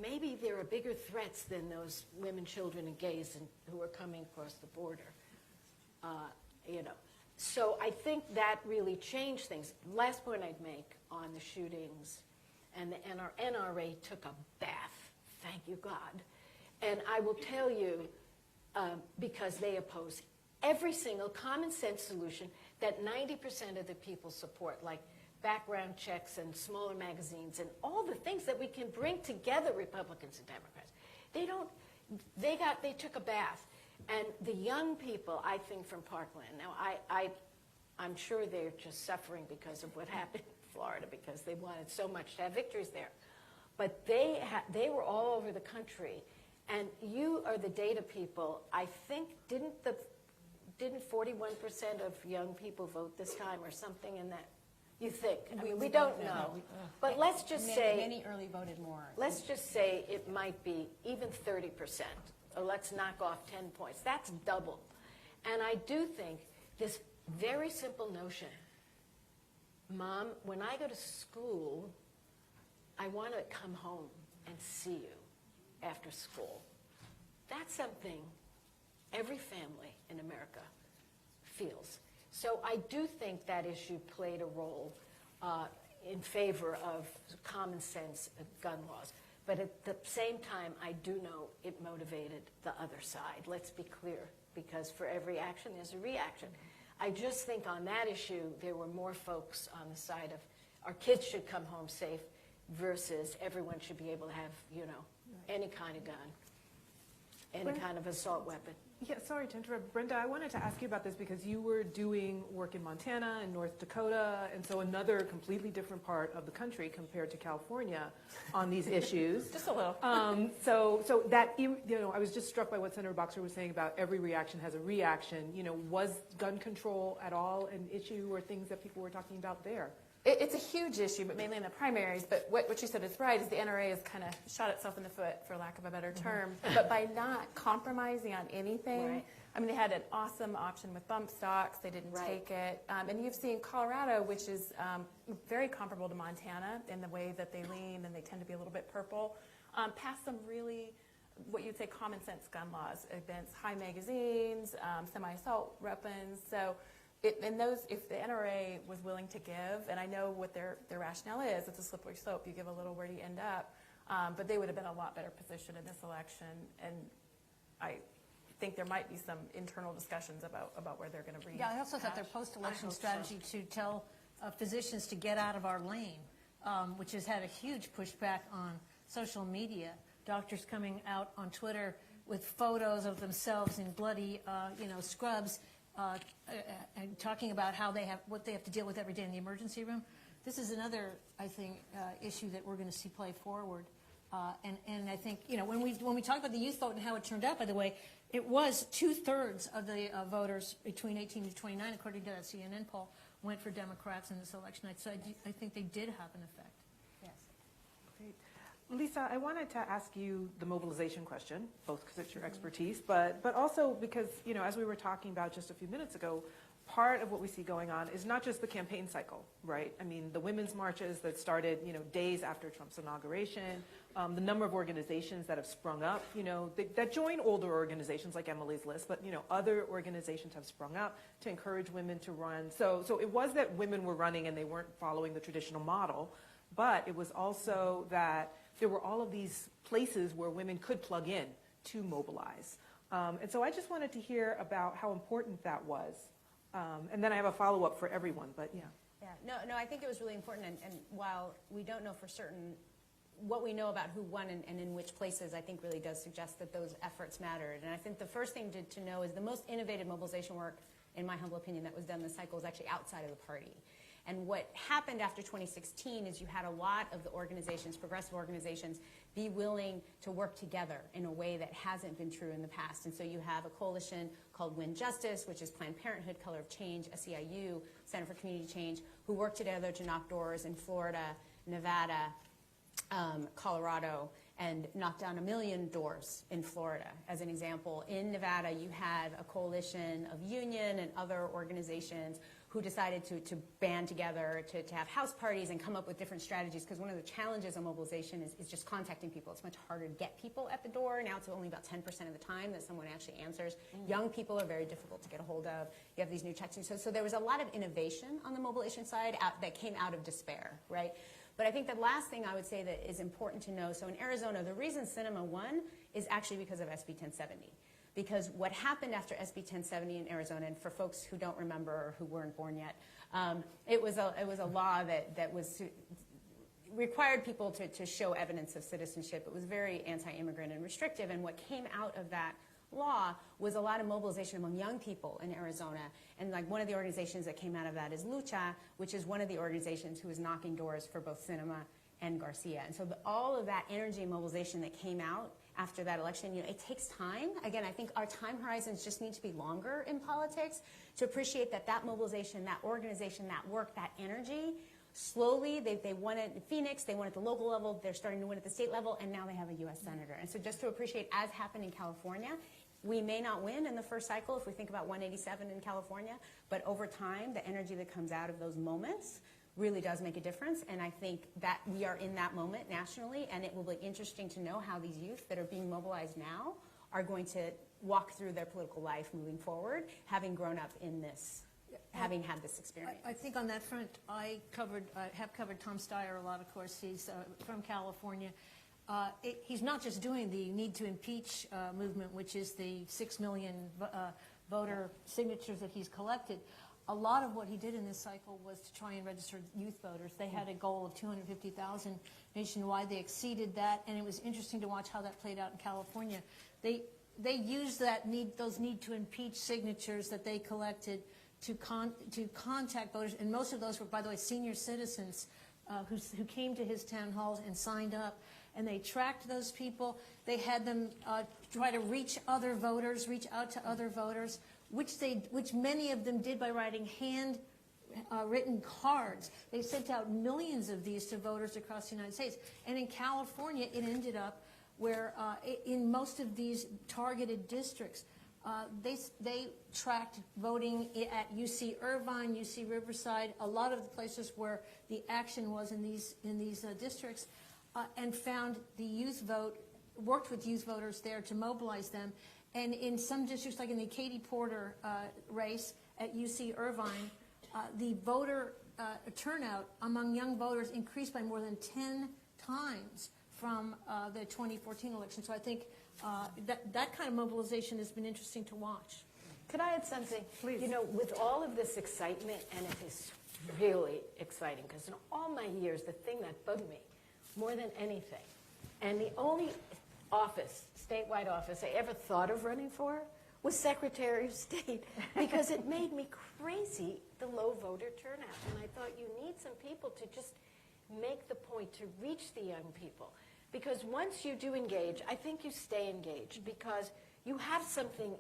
maybe there are bigger threats than those women, children, and gays who are coming across the border. So I think that really changed things. Last point I'd make on the shootings, and the NRA took a bath, thank you God. And I will tell you, because they oppose every single common sense solution that 90% of the people support, like background checks and smaller magazines and all the things that we can bring together, Republicans and Democrats. They took a bath. And the young people, I think, from Parkland, now I'm sure they're just suffering because of what happened in Florida, because they wanted so much to have victories there. But they were all over the country. And you are the data people. I think, didn't 41% of young people vote this time or something in that? You think? I mean, we don't know. But let's just say... Many early voted more. Let's just say it might be even 30%. Or let's knock off 10 points. That's double. And I do think this very simple notion, Mom, when I go to school, I want to come home and see you after school. That's something every family in America feels. So I do think that issue played a role in favor of common sense gun laws. But at the same time, I do know it motivated the other side. Let's be clear, because for every action, there's a reaction. I just think on that issue, there were more folks on the side of our kids should come home safe versus everyone should be able to have, any kind of gun, any kind of assault weapon. Yeah, sorry to interrupt. Brenda, I wanted to ask you about this because you were doing work in Montana and North Dakota, and so another completely different part of the country compared to California on these issues. Just a little. So that, I was just struck by what Senator Boxer was saying about every reaction has a reaction. Was gun control at all an issue or things that people were talking about there? It's a huge issue, but mainly in the primaries. But what you said is right, is the NRA has kind of shot itself in the foot, for lack of a better term. But by not compromising on anything, Right. I mean, they had an awesome option with bump stocks. They didn't Right. take it. And you've seen Colorado, which is very comparable to Montana in the way that they lean, and they tend to be a little bit purple, pass some really, what you'd say, common sense gun laws against high magazines, semi-assault weapons. So if the NRA was willing to give, and I know what their rationale is, it's a slippery slope. You give a little, where do you end up? But they would have been a lot better positioned in this election. And I think there might be some internal discussions about where they're going to reach. Yeah, I also thought their post-election strategy to tell physicians to get out of our lane, which has had a huge pushback on social media. Doctors coming out on Twitter with photos of themselves in bloody, scrubs, and talking about what they have to deal with every day in the emergency room. This is another, I think, issue that we're going to see play forward. And I think, when we talk about the youth vote and how it turned out, by the way, it was 2/3 of the voters between 18 to 29, according to that CNN poll, went for Democrats in this election. So I think they did have an effect. Yes. Great. Lisa, I wanted to ask you the mobilization question, both because it's your expertise, but also because, as we were talking about just a few minutes ago, part of what we see going on is not just the campaign cycle, right? I mean, the women's marches that started, days after Trump's inauguration, the number of organizations that have sprung up, that join older organizations like Emily's List, but, other organizations have sprung up to encourage women to run. So it was that women were running and they weren't following the traditional model, but it was also that there were all of these places where women could plug in to mobilize. And so I just wanted to hear about how important that was. And then I have a follow-up for everyone, but yeah. Yeah, no, I think it was really important, and while we don't know for certain, what we know about who won and in which places, I think really does suggest that those efforts mattered. And I think the first thing to know is the most innovative mobilization work, in my humble opinion, that was done this cycle was actually outside of the party. And what happened after 2016 is you had a lot of the organizations, progressive organizations, be willing to work together in a way that hasn't been true in the past. And so you have a coalition called Win Justice, which is Planned Parenthood, Color of Change, SEIU, Center for Community Change, who work together to knock doors in Florida, Nevada, Colorado, and knock down 1 million doors in Florida. As an example, in Nevada, you had a coalition of union and other organizations who decided to band together to have house parties and come up with different strategies, because one of the challenges of mobilization is just contacting people. It's much harder to get people at the door. Now it's only about 10% of the time that someone actually answers. Young people are very difficult to get a hold of. You have these new texting. So there was a lot of innovation on the mobilization side that came out of despair, right? But I think the last thing I would say that is important to know, so in Arizona, the reason Sinema won is actually because of SB 1070. Because what happened after SB 1070 in Arizona, and for folks who don't remember or who weren't born yet, it was a law that was required people to show evidence of citizenship. It was very anti-immigrant and restrictive, and what came out of that law was a lot of mobilization among young people in Arizona. And like one of the organizations that came out of that is Lucha, which is one of the organizations who is knocking doors for both Sinema and Garcia. And so all of that energy and mobilization that came out after that election, it takes time. Again, I think our time horizons just need to be longer in politics to appreciate that mobilization, that organization, that work, that energy, slowly, they won it in Phoenix, they won at the local level, they're starting to win at the state level, and now they have a U.S. senator. And so just to appreciate, as happened in California, we may not win in the first cycle if we think about 187 in California, but over time, the energy that comes out of those moments really does make a difference, and I think that we are in that moment nationally, and it will be interesting to know how these youth that are being mobilized now are going to walk through their political life moving forward, having grown up in this, having had this experience. I think on that front, I have covered Tom Steyer a lot, of course. He's from California. He's not just doing the need to impeach movement, which is the 6 million voter signatures that he's collected. A lot of what he did in this cycle was to try and register youth voters. They had a goal of 250,000 nationwide. They exceeded that, and it was interesting to watch how that played out in California. They used those need to impeach signatures that they collected to contact voters, and most of those were, by the way, senior citizens who came to his town halls and signed up. And they tracked those people. They had them try to reach out to other voters, which many of them did by writing written cards. They sent out millions of these to voters across the United States. And in California, it ended up where in most of these targeted districts, they tracked voting at UC Irvine, UC Riverside, a lot of the places where the action was in these districts, and found the youth vote, worked with youth voters there to mobilize them. And in some districts, like in the Katie Porter race at UC Irvine, the voter turnout among young voters increased by more than 10 times from the 2014 election. So I think that kind of mobilization has been interesting to watch. Could I add something? Please. You know, with all of this excitement, and it is really exciting, because in all my years, the thing that bugged me more than anything, and the only office, statewide office I ever thought of running for was Secretary of State, because it made me crazy, the low voter turnout. And I thought, you need some people to just make the point, to reach the young people. Because once you do engage, I think you stay engaged, because you have something,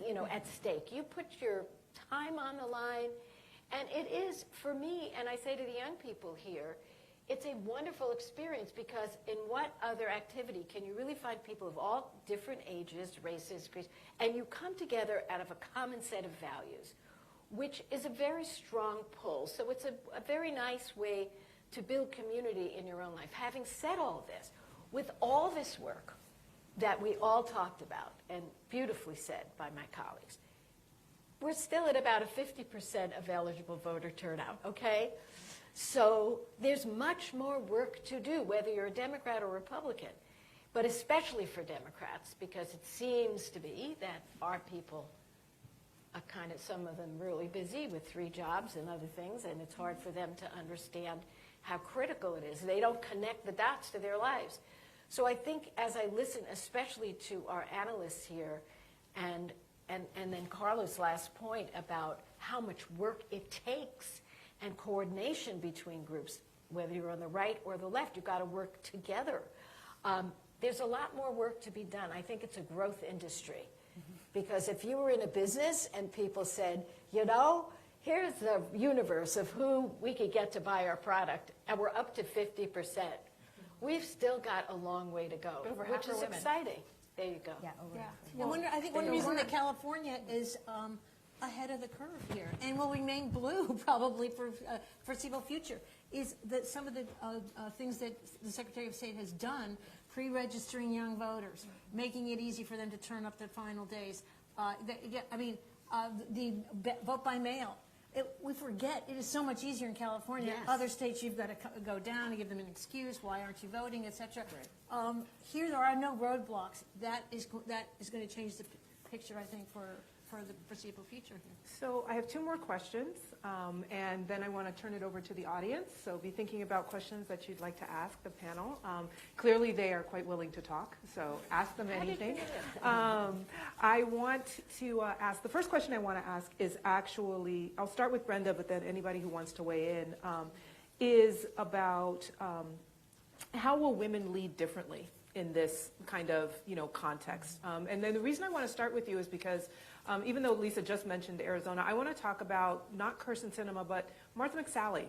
you know, at stake. You put your time on the line, and it is, for me, and I say to the young people here, it's a wonderful experience, because in what other activity can you really find people of all different ages, races, creeds, and you come together out of a common set of values, which is a very strong pull. So it's a very nice way to build community in your own life. Having said all this, with all this work that we all talked about, and beautifully said by my colleagues, we're still at about a 50% of eligible voter turnout, okay? So there's much more work to do, whether you're a Democrat or Republican, but especially for Democrats, because it seems to be that our people are kind of, some of them really busy with 3 jobs and other things, and it's hard for them to understand how critical it is. They don't connect the dots to their lives. So I think as I listen, especially to our analysts here, and then Carlos' last point about how much work it takes and coordination between groups, whether you're on the right or the left, you've got to work together. There's a lot more work to be done. I think it's a growth industry. Because if you were in a business and people said, you know, here's the universe of who we could get to buy our product, and we're up to 50%, we've still got a long way to go, Over which half are is women. exciting. There you go. Yeah. I think one reason that California is ahead of the curve here, and will remain blue probably for foreseeable future, is that some of the things that the Secretary of State has done, pre-registering young voters, making it easy for them to turn up their final days. The vote by mail. We forget it is so much easier in California. Yes. Other states, you've got to go down and give them an excuse. Why aren't you voting, etc. Right. Here, there are no roadblocks. That is going to change the picture, I think, for the foreseeable future here. So I have 2 more questions, and then I want to turn it over to the audience. So be thinking about questions that you'd like to ask the panel. Clearly, they are quite willing to talk, so ask them anything. I want to ask, the first question I want to ask is actually, I'll start with Brenda, but then anybody who wants to weigh in, is about how will women lead differently in this kind of, context? And then the reason I want to start with you is because even though Lisa just mentioned Arizona, I want to talk about not Kirsten Sinema, but Martha McSally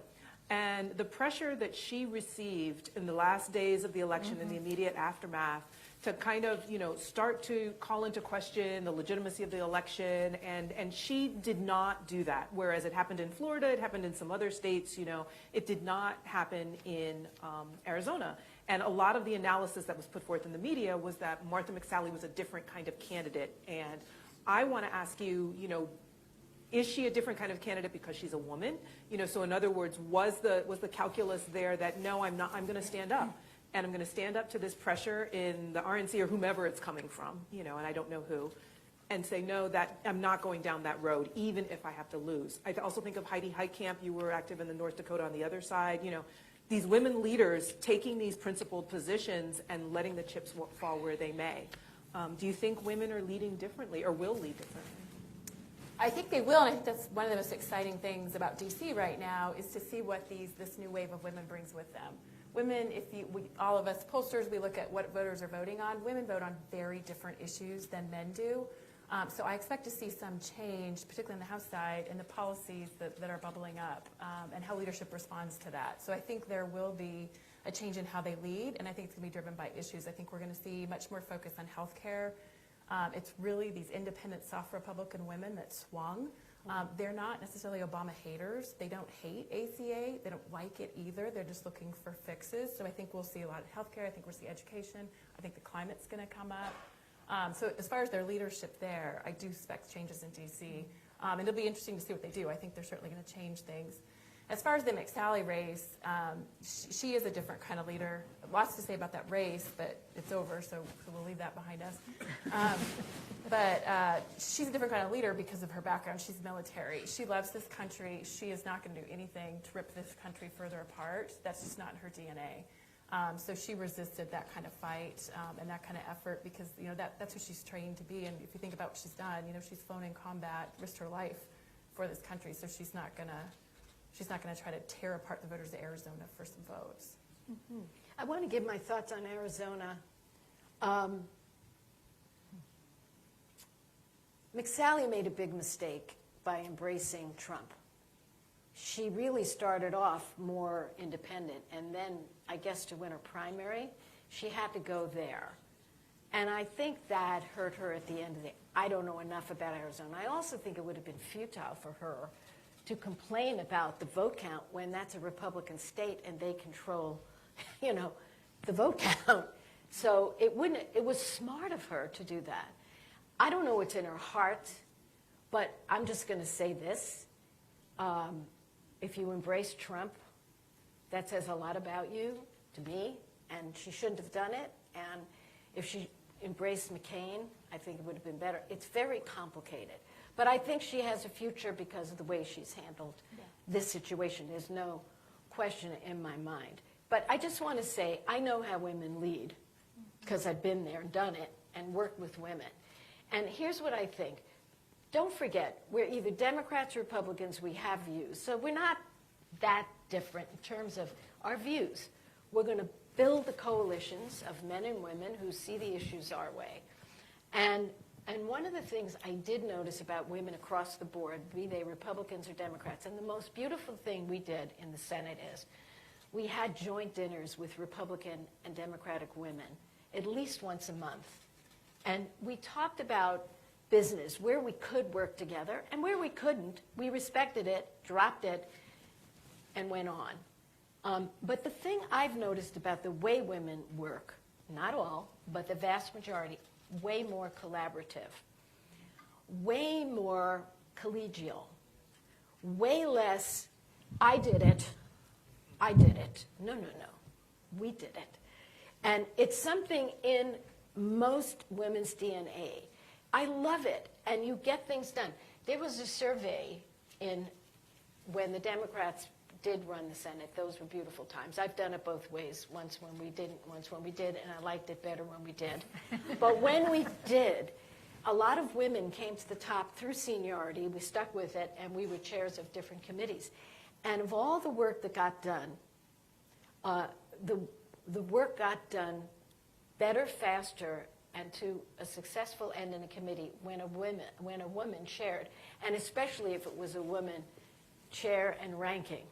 and the pressure that she received in the last days of the election and the immediate aftermath to kind of, start to call into question the legitimacy of the election. And she did not do that. Whereas it happened in Florida, it happened in some other states, it did not happen in Arizona. And a lot of the analysis that was put forth in the media was that Martha McSally was a different kind of candidate. And I want to ask you, is she a different kind of candidate because she's a woman? So in other words, was the calculus there that, no, I'm not, I'm going to stand up. And I'm going to stand up to this pressure in the RNC or whomever it's coming from, and I don't know who, and say, no, that I'm not going down that road, even if I have to lose. I also think of Heidi Heitkamp. You were active in the North Dakota on the other side. These women leaders taking these principled positions and letting the chips fall where they may. Do you think women are leading differently or will lead differently? I think they will, and I think that's one of the most exciting things about DC right now is to see what this new wave of women brings with them. Women, all of us pollsters, we look at what voters are voting on. Women vote on very different issues than men do. So I expect to see some change, particularly on the House side, in the policies that are bubbling up and how leadership responds to that. So I think there will be a change in how they lead, and I think it's going to be driven by issues. I think we're going to see much more focus on health care. It's really these independent, soft Republican women that swung. They're not necessarily Obama haters. They don't hate ACA. They don't like it either. They're just looking for fixes. So I think we'll see a lot of health care. I think we'll see education. I think the climate's going to come up. So as far as their leadership there, I do expect changes in D.C. And it'll be interesting to see what they do. I think they're certainly going to change things. As far as the McSally race, she is a different kind of leader. Lots to say about that race, but it's over, so we'll leave that behind us. But she's a different kind of leader because of her background. She's military. She loves this country. She is not going to do anything to rip this country further apart. That's just not in her DNA. So she resisted that kind of fight and that kind of effort because that's who she's trained to be. And if you think about what she's done, she's flown in combat, risked her life for this country. So she's not going to try to tear apart the voters of Arizona for some votes. Mm-hmm. I want to give my thoughts on Arizona. McSally made a big mistake by embracing Trump. She really started off more independent, and then, I guess, to win her primary, she had to go there. And I think that hurt her at the end of the day. I don't know enough about Arizona. I also think it would have been futile for her to complain about the vote count when that's a Republican state and they control, the vote count. So it was smart of her to do that. I don't know what's in her heart, but I'm just going to say this. If you embrace Trump, that says a lot about you to me, and she shouldn't have done it. And if she embraced McCain, I think it would have been better. It's very complicated. But I think she has a future because of the way she's handled this situation. There's no question in my mind. But I just want to say, I know how women lead because I've been there and done it and worked with women. And here's what I think. Don't forget, we're either Democrats or Republicans. We have views. So we're not that different in terms of our views. We're going to build the coalitions of men and women who see the issues our way. And one of the things I did notice about women across the board, be they Republicans or Democrats, and the most beautiful thing we did in the Senate is we had joint dinners with Republican and Democratic women at least once a month. And we talked about business, where we could work together, and where we couldn't, we respected it, dropped it, and went on. But the thing I've noticed about the way women work, not all, but the vast majority, way more collaborative, way more collegial, way less, I did it. No, we did it. And it's something in most women's DNA. I love it, and you get things done. There was a survey when the Democrats did run the Senate. Those were beautiful times. I've done it both ways, once when we didn't, once when we did, and I liked it better when we did. But when we did, a lot of women came to the top through seniority. We stuck with it, and we were chairs of different committees. And of all the work that got done, the work got done better, faster, and to a successful end in a committee when a woman chaired, and especially if it was a woman chair and ranking.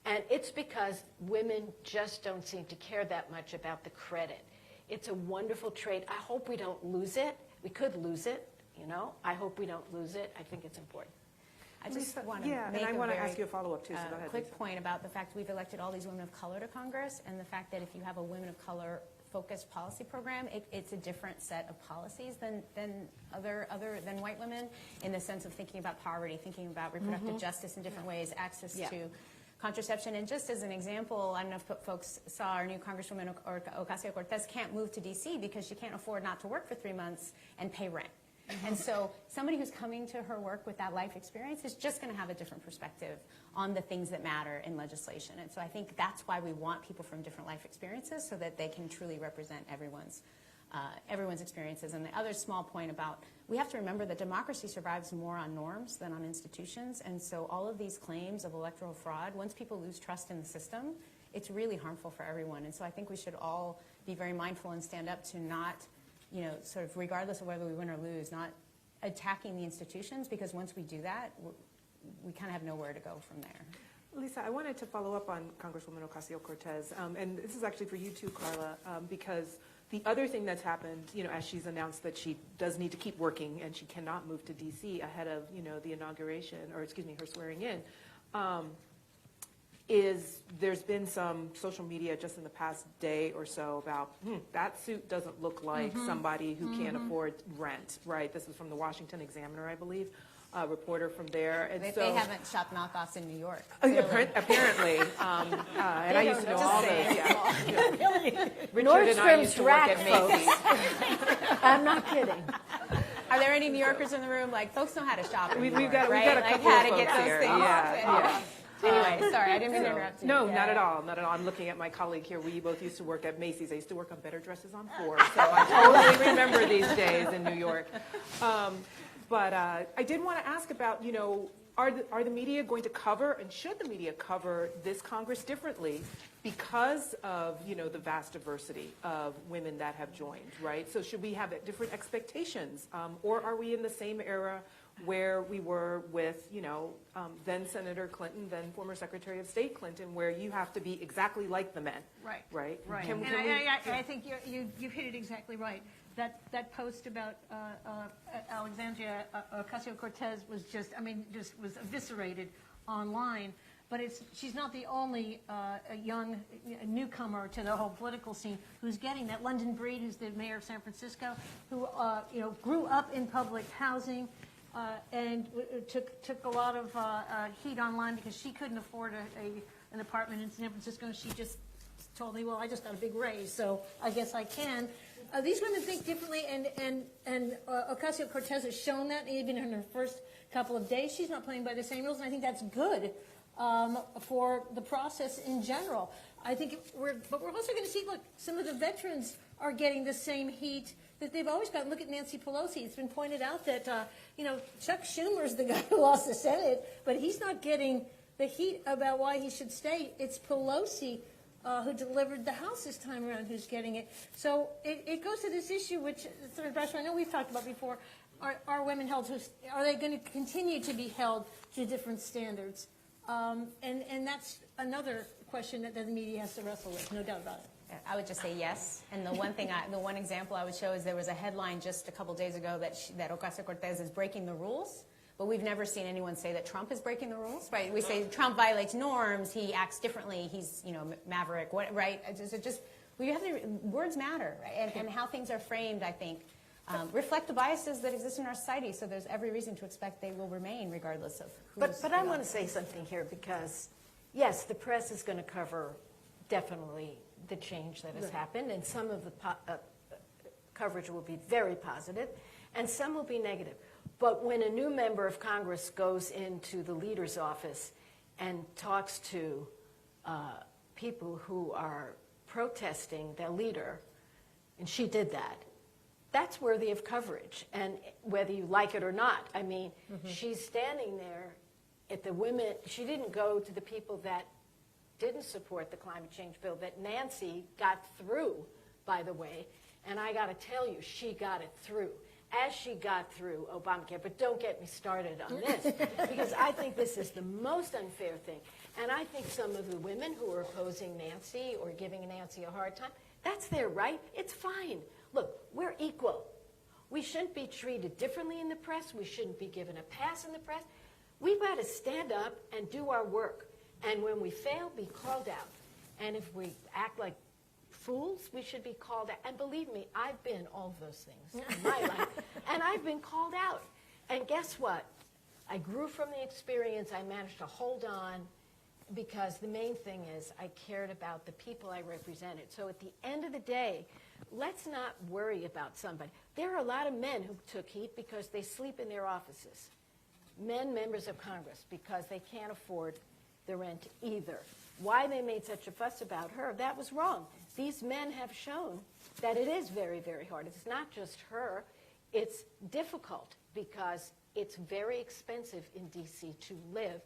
And it's because women just don't seem to care that much about the credit. It's a wonderful trait. I hope we don't lose it. We could lose it, I hope we don't lose it. I think it's important. I just want to Yeah, make and I want to very, ask you a follow-up, too, so go ahead, quick Lisa. point about the fact we've elected all these women of color to Congress, and the fact that if you have a women of color focused policy program, it's a different set of policies than white women, in the sense of thinking about poverty, thinking about reproductive justice in different ways, access to contraception. And just as an example, I don't know if folks saw our new Congresswoman Ocasio-Cortez can't move to D.C. because she can't afford not to work for 3 months and pay rent. And so somebody who's coming to her work with that life experience is just going to have a different perspective on the things that matter in legislation. And so I think that's why we want people from different life experiences, so that they can truly represent everyone's experiences. And the other small point about, we have to remember that democracy survives more on norms than on institutions. And so all of these claims of electoral fraud, once people lose trust in the system, it's really harmful for everyone. And so I think we should all be very mindful and stand up to not, sort of regardless of whether we win or lose, not attacking the institutions, because once we do that, we kind of have nowhere to go from there. Lisa, I wanted to follow up on Congresswoman Ocasio-Cortez, and this is actually for you too, Carla, because the other thing that's happened, as she's announced that she does need to keep working and she cannot move to D.C. ahead of, the inauguration, or excuse me, her swearing in, is there's been some social media just in the past day or so about, that suit doesn't look like somebody who can't afford rent, right? This is from the Washington Examiner, I believe. Reporter from there. And They haven't shot knockoffs in New York. Apparently. And I used to know all those. Yeah. Richard and I used to work at Macy's. I'm not kidding. Are there any New Yorkers in the room? Like, folks know how to shop in New We've York, got right? a Like, couple how of to get folks those here. things. Yeah. Anyway, sorry, I didn't mean to interrupt you. No, Yeah. not at all, not at all. I'm looking at my colleague here. We both used to work at Macy's. I used to work on Better Dresses on 4, so I totally remember these days in New York. But I did want to ask about, are the media going to cover, and should the media cover this Congress differently because of, the vast diversity of women that have joined, right? So should we have different expectations, or are we in the same era where we were with, then Senator Clinton, then former Secretary of State Clinton, where you have to be exactly like the men? Right. Right? And I think you've hit it exactly right. That post about Alexandria Ocasio-Cortez was just was eviscerated online. But she's not the only young newcomer to the whole political scene who's getting that. London Breed, who's the mayor of San Francisco, who grew up in public housing and took a lot of heat online because she couldn't afford an apartment in San Francisco. And she just told me, well, I just got a big raise, so I guess I can. These women think differently, and Ocasio-Cortez has shown that even in her first couple of days. She's not playing by the same rules, and I think that's good for the process in general. I think but we're also going to see, look, some of the veterans are getting the same heat that they've always gotten. Look at Nancy Pelosi. It's been pointed out that, Chuck Schumer's the guy who lost the Senate, but he's not getting the heat about why he should stay. It's Pelosi who delivered the House this time around who's getting it. So it goes to this issue, which, Senator Brasher, I know we've talked about before. Are women held to, are they going to continue to be held to different standards? And that's another question that the media has to wrestle with, no doubt about it. I would just say yes. And the one example I would show is there was a headline just a couple days ago that Ocasio-Cortez is breaking the rules. But we've never seen anyone say that Trump is breaking the rules, right? We say Trump violates norms, he acts differently, he's, maverick, right? We have to, words matter, right? And how things are framed, I think, reflect the biases that exist in our society. So there's every reason to expect they will remain regardless of who's. But I want to say something here because, yes, the press is going to cover definitely the change that has happened, and some of the coverage will be very positive, and some will be negative. But when a new member of Congress goes into the leader's office and talks to people who are protesting their leader, and she did that, that's worthy of coverage. And whether you like it or not, I mean, she's standing there at the women. She didn't go to the people that didn't support the climate change bill that Nancy got through, by the way. And I got to tell you, she got it through. As she got through Obamacare, but don't get me started on this, because I think this is the most unfair thing. And I think some of the women who are opposing Nancy or giving Nancy a hard time, that's their right. It's fine. Look, we're equal. We shouldn't be treated differently in the press. We shouldn't be given a pass in the press. We've got to stand up and do our work. And when we fail, be called out. And if we act like fools, we should be called out. And believe me, I've been all of those things in my life. And I've been called out. And guess what? I grew from the experience. I managed to hold on because the main thing is I cared about the people I represented. So at the end of the day, let's not worry about somebody. There are a lot of men who took heat because they sleep in their offices. Men, members of Congress, because they can't afford the rent either. Why they made such a fuss about her, that was wrong. These men have shown that it is very, very hard. It's not just her. It's difficult because it's very expensive in D.C. to live,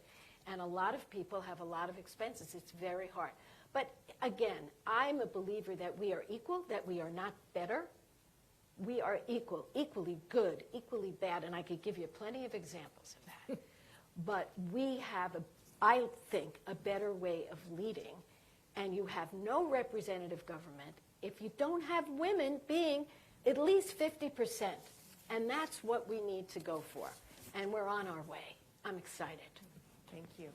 and a lot of people have a lot of expenses. It's very hard. But again, I'm a believer that we are equal, that we are not better. We are equal, equally good, equally bad, and I could give you plenty of examples of that. But we have, I think, a better way of leading, and you have no representative government if you don't have women being at least 50%. And that's what we need to go for. And we're on our way. I'm excited. Thank you.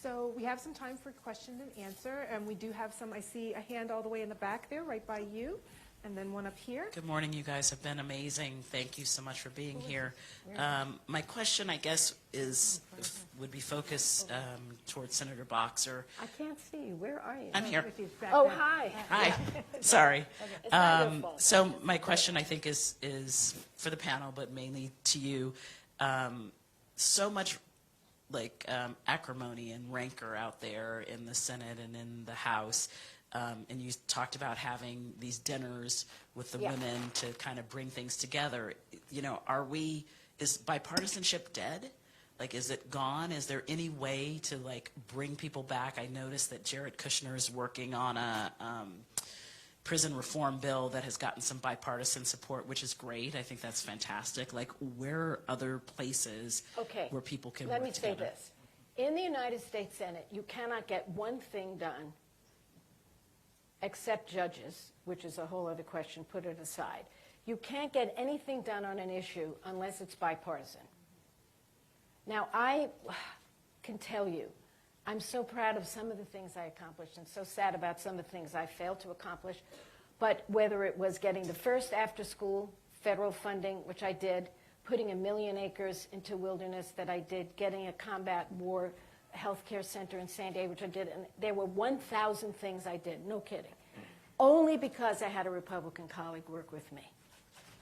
So we have some time for question and answer, and we do have some. I see a hand all the way in the back there, right by you, and then one up here. Good morning. You guys have been amazing. Thank you so much for being here. My question, I guess, would be focused towards Senator Boxer. I can't see you. Where are you? I'm here. If he's back Oh, there. hi. Hi. Sorry. It's not your fault. So my question, I think, is for the panel, but mainly to you. So much acrimony and rancor out there in the Senate and in the House. And you talked about having these dinners with the women to kind of bring things together. You know, is bipartisanship dead? Like, is it gone? Is there any way to, bring people back? I noticed that Jared Kushner is working on a prison reform bill that has gotten some bipartisan support, which is great. I think that's fantastic. Where are other places where people can work together? Let me say this. In the United States Senate, you cannot get one thing done except judges, which is a whole other question, put it aside. You can't get anything done on an issue unless it's bipartisan. Now, I can tell you, I'm so proud of some of the things I accomplished and so sad about some of the things I failed to accomplish. But whether it was getting the first after-school federal funding, which I did, putting 1 million acres into wilderness that I did, getting a combat war healthcare center in San Diego, which I did, and there were 1,000 things I did, no kidding, only because I had a Republican colleague work with me.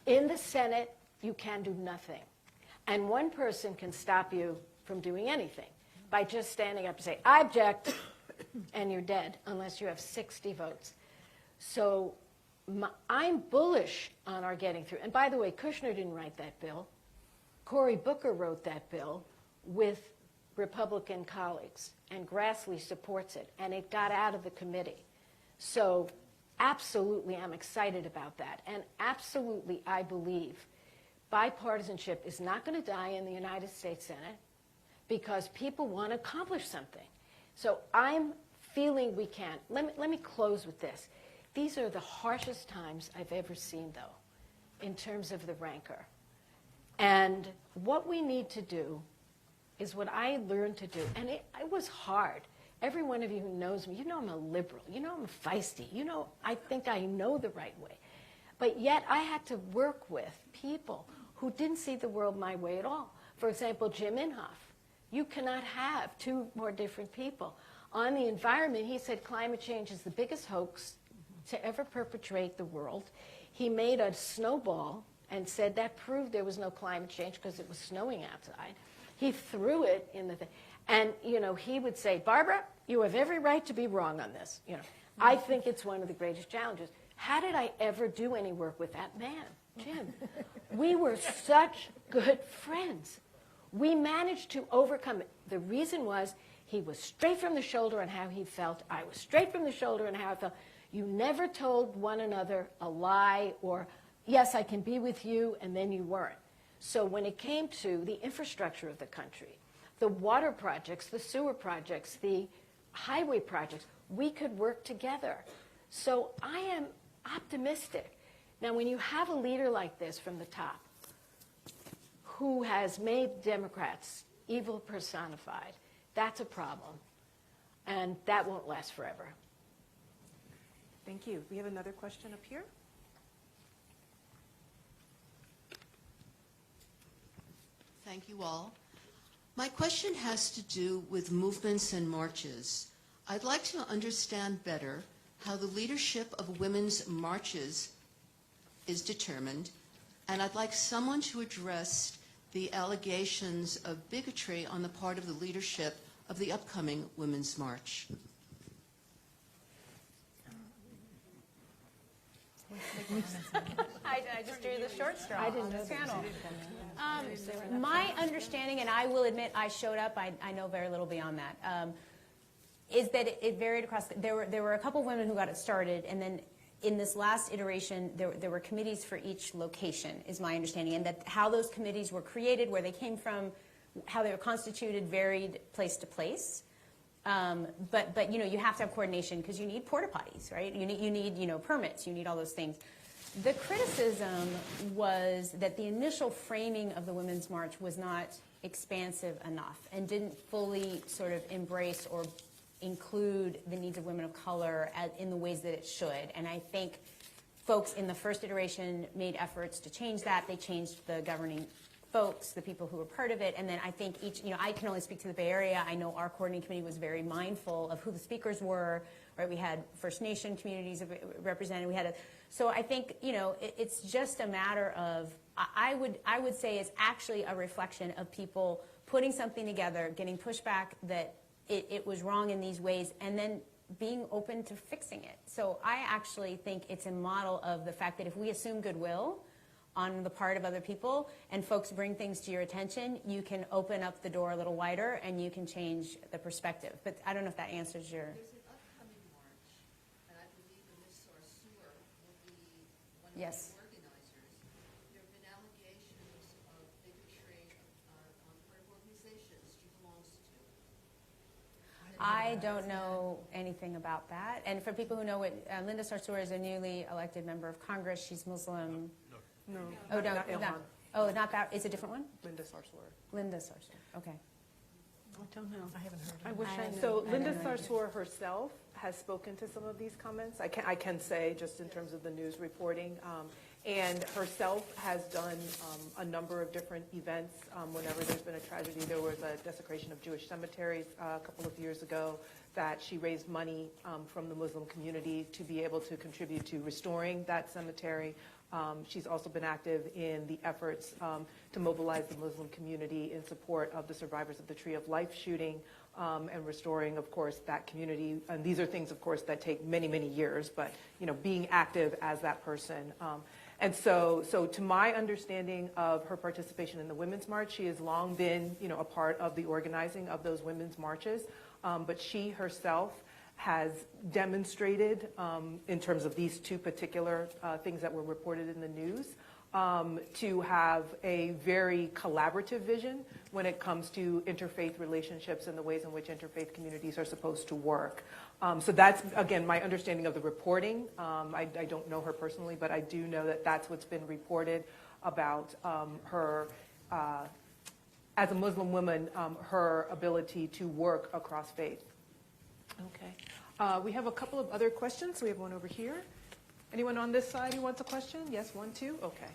In the Senate, you can do nothing. And one person can stop you from doing anything by just standing up and say, I object, and you're dead, unless you have 60 votes. So I'm bullish on our getting through. And by the way, Kushner didn't write that bill. Cory Booker wrote that bill with Republican colleagues, and Grassley supports it, and it got out of the committee. So absolutely, I'm excited about that. And absolutely, I believe bipartisanship is not going to die in the United States Senate because people want to accomplish something. So I'm feeling we can. Let me close with this. These are the harshest times I've ever seen, though, in terms of the rancor. And what we need to do is what I learned to do. And it was hard. Every one of you who knows me, you know I'm a liberal. You know I'm feisty. You know I think I know the right way. But yet I had to work with people who didn't see the world my way at all. For example, Jim Inhofe. You cannot have two more different people. On the environment, he said climate change is the biggest hoax to ever perpetrate the world. He made a snowball and said that proved there was no climate change because it was snowing outside. He threw it in the thing. And, you know, he would say, Barbara, you have every right to be wrong on this. You know, I think it's one of the greatest challenges. How did I ever do any work with that man, Jim? We were such good friends. We managed to overcome it. The reason was he was straight from the shoulder on how he felt. I was straight from the shoulder on how I felt. You never told one another a lie or, yes, I can be with you, and then you weren't. So when it came to the infrastructure of the country, the water projects, the sewer projects, the highway projects, we could work together. So I am optimistic. Now, when you have a leader like this from the top who has made Democrats evil personified, that's a problem. And that won't last forever. Thank you. We have another question up here. Thank you all. My question has to do with movements and marches. I'd like to understand better how the leadership of women's marches is determined, and I'd like someone to address the allegations of bigotry on the part of the leadership of the upcoming Women's March. I just drew the short straw I didn't on know this there was panel. anything. My understanding, and I will admit I showed up, I know very little beyond that. is that it varied across. There were a couple of women who got it started, and then in this last iteration, there were committees for each location, is my understanding, and that how those committees were created, where they came from, how they were constituted, varied place to place. But you have to have coordination because you need porta potties, right? You need permits. You need all those things. The criticism was that the initial framing of the Women's March was not expansive enough and didn't fully sort of embrace or include the needs of women of color in the ways that it should. And I think folks in the first iteration made efforts to change that. They changed the governing folks, the people who were part of it. And then I think I can only speak to the Bay Area. I know our coordinating committee was very mindful of who the speakers were, right? We had First Nation communities represented. So I think, it's just a matter of, I would say it's actually a reflection of people putting something together, getting pushback that it was wrong in these ways, and then being open to fixing it. So I actually think it's a model of the fact that if we assume goodwill on the part of other people and folks bring things to your attention, you can open up the door a little wider and you can change the perspective. But I don't know if that answers your... There's an upcoming march, and I believe the Miss Sarsour will be one of Yes. the organizers. There have been allegations of bigotry on part of organizations she belongs to. I don't know anything about that. And for people who know what, Linda Sarsour is a newly elected member of Congress. She's Muslim. No, Oh, no, not Ilhan. not that. It's a different one? Linda Sarsour. Linda Sarsour. Okay. I don't know. I haven't heard. I wish I I know. So I Linda don't know either. Sarsour herself has spoken to some of these comments. I can say just in terms of the news reporting, and herself has done a number of different events. Whenever there's been a tragedy, there was a desecration of Jewish cemeteries a couple of years ago that she raised money from the Muslim community to be able to contribute to restoring that cemetery. She's also been active in the efforts to mobilize the Muslim community in support of the survivors of the Tree of Life shooting and restoring, of course, that community. And these are things, of course, that take many, many years, but, being active as that person. And so to my understanding of her participation in the Women's March, she has long been, a part of the organizing of those women's marches. But she herself has demonstrated, in terms of these two particular things that were reported in the news, to have a very collaborative vision when it comes to interfaith relationships and the ways in which interfaith communities are supposed to work. So that's, again, my understanding of the reporting. I don't know her personally, but I do know that that's what's been reported about her, as a Muslim woman, her ability to work across faith. Okay. We have a couple of other questions. We have one over here. Anyone on this side who wants a question? Yes, one, two? Okay.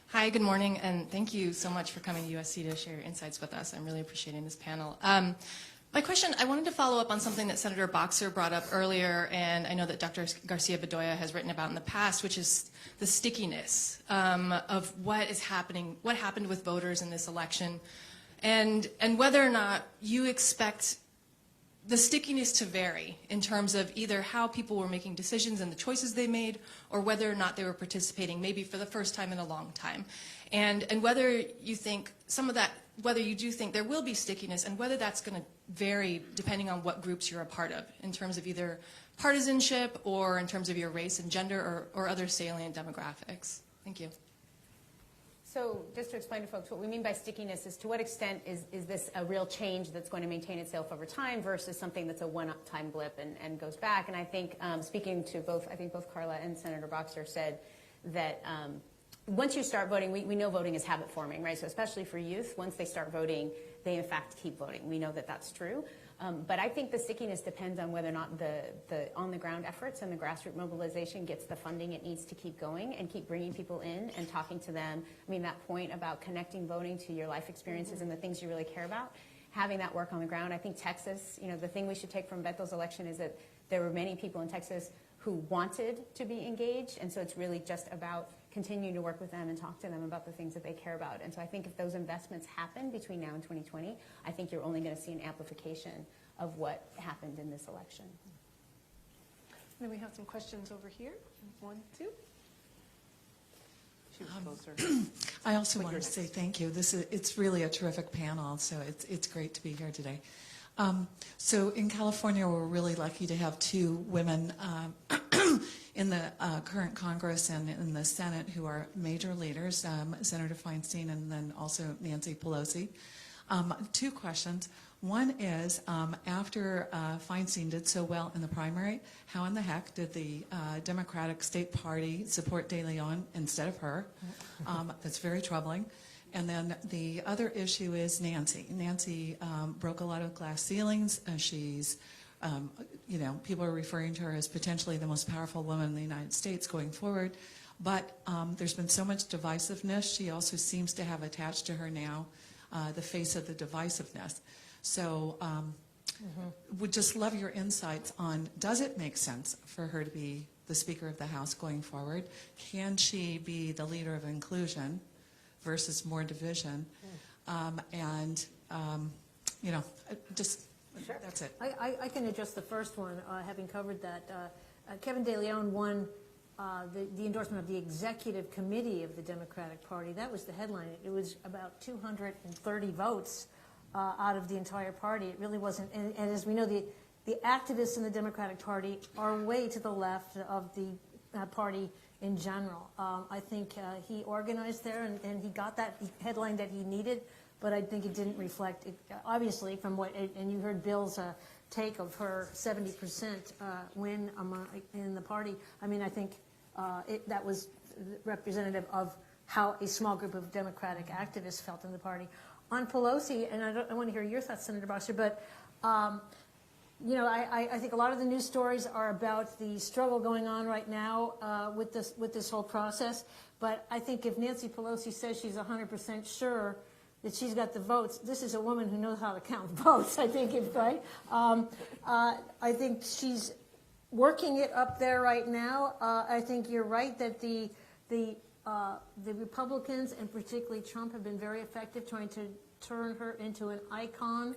Hi, good morning, and thank you so much for coming to USC to share your insights with us. I'm really appreciating this panel. My question, I wanted to follow up on something that Senator Boxer brought up earlier, and I know that Dr. Garcia-Bedoya has written about in the past, which is the stickiness of what is happening, what happened with voters in this election, and whether or not you expect the stickiness to vary in terms of either how people were making decisions and the choices they made, or whether or not they were participating maybe for the first time in a long time. And whether you think some of that, whether you do think there will be stickiness, and whether that's going to vary depending on what groups you're a part of in terms of either partisanship or in terms of your race and gender or other salient demographics. Thank you. So just to explain to folks, what we mean by stickiness is to what extent is this a real change that's going to maintain itself over time versus something that's a one-time blip and goes back. And I think speaking to both Carla and Senator Boxer said that once you start voting, we know voting is habit forming, right? So especially for youth, once they start voting, they in fact keep voting. We know that that's true. But I think the stickiness depends on whether or not the on-the-ground efforts and the grassroots mobilization gets the funding it needs to keep going and keep bringing people in and talking to them. I mean, that point about connecting voting to your life experiences and the things you really care about, having that work on the ground. I think Texas, the thing we should take from Beto's election is that there were many people in Texas who wanted to be engaged, and so it's really just about continuing to work with them and talk to them about the things that they care about. And so I think if those investments happen between now and 2020, I think you're only going to see an amplification of what happened in this election. Then we have some questions over here. One, two. She was closer. I also But want you're to say next. thank you. It's really a terrific panel, so it's great to be here today. So in California, we're really lucky to have two women in the current Congress and in the Senate who are major leaders, Senator Feinstein and then also Nancy Pelosi. Two questions. One is, after Feinstein did so well in the primary, how in the heck did the Democratic State Party support De Leon instead of her? That's very troubling. And then the other issue is Nancy. Nancy broke a lot of glass ceilings. She's, people are referring to her as potentially the most powerful woman in the United States going forward. But there's been so much divisiveness. She also seems to have attached to her now the face of the divisiveness. So would just love your insights on, does it make sense for her to be the Speaker of the House going forward? Can she be the leader of inclusion versus more division? Just, Sure. That's it. I can address the first one, having covered that. Kevin De Leon won the endorsement of the executive committee of the Democratic Party. That was the headline. It was about 230 votes out of the entire party. It really wasn't, and as we know, the activists in the Democratic Party are way to the left of the party in general. I think he organized there and he got that headline that he needed, but I think it didn't reflect, obviously, from what, and you heard Bill's take of her 70% win in the party. I mean, I think that was representative of how a small group of Democratic activists felt in the party. On Pelosi, and I want to hear your thoughts, Senator Boxer, but I think a lot of the news stories are about the struggle going on right now with this whole process. But I think if Nancy Pelosi says she's 100% sure that she's got the votes, this is a woman who knows how to count votes. I think it's right. I think she's working it up there right now. I think you're right that the Republicans, and particularly Trump, have been very effective trying to turn her into an icon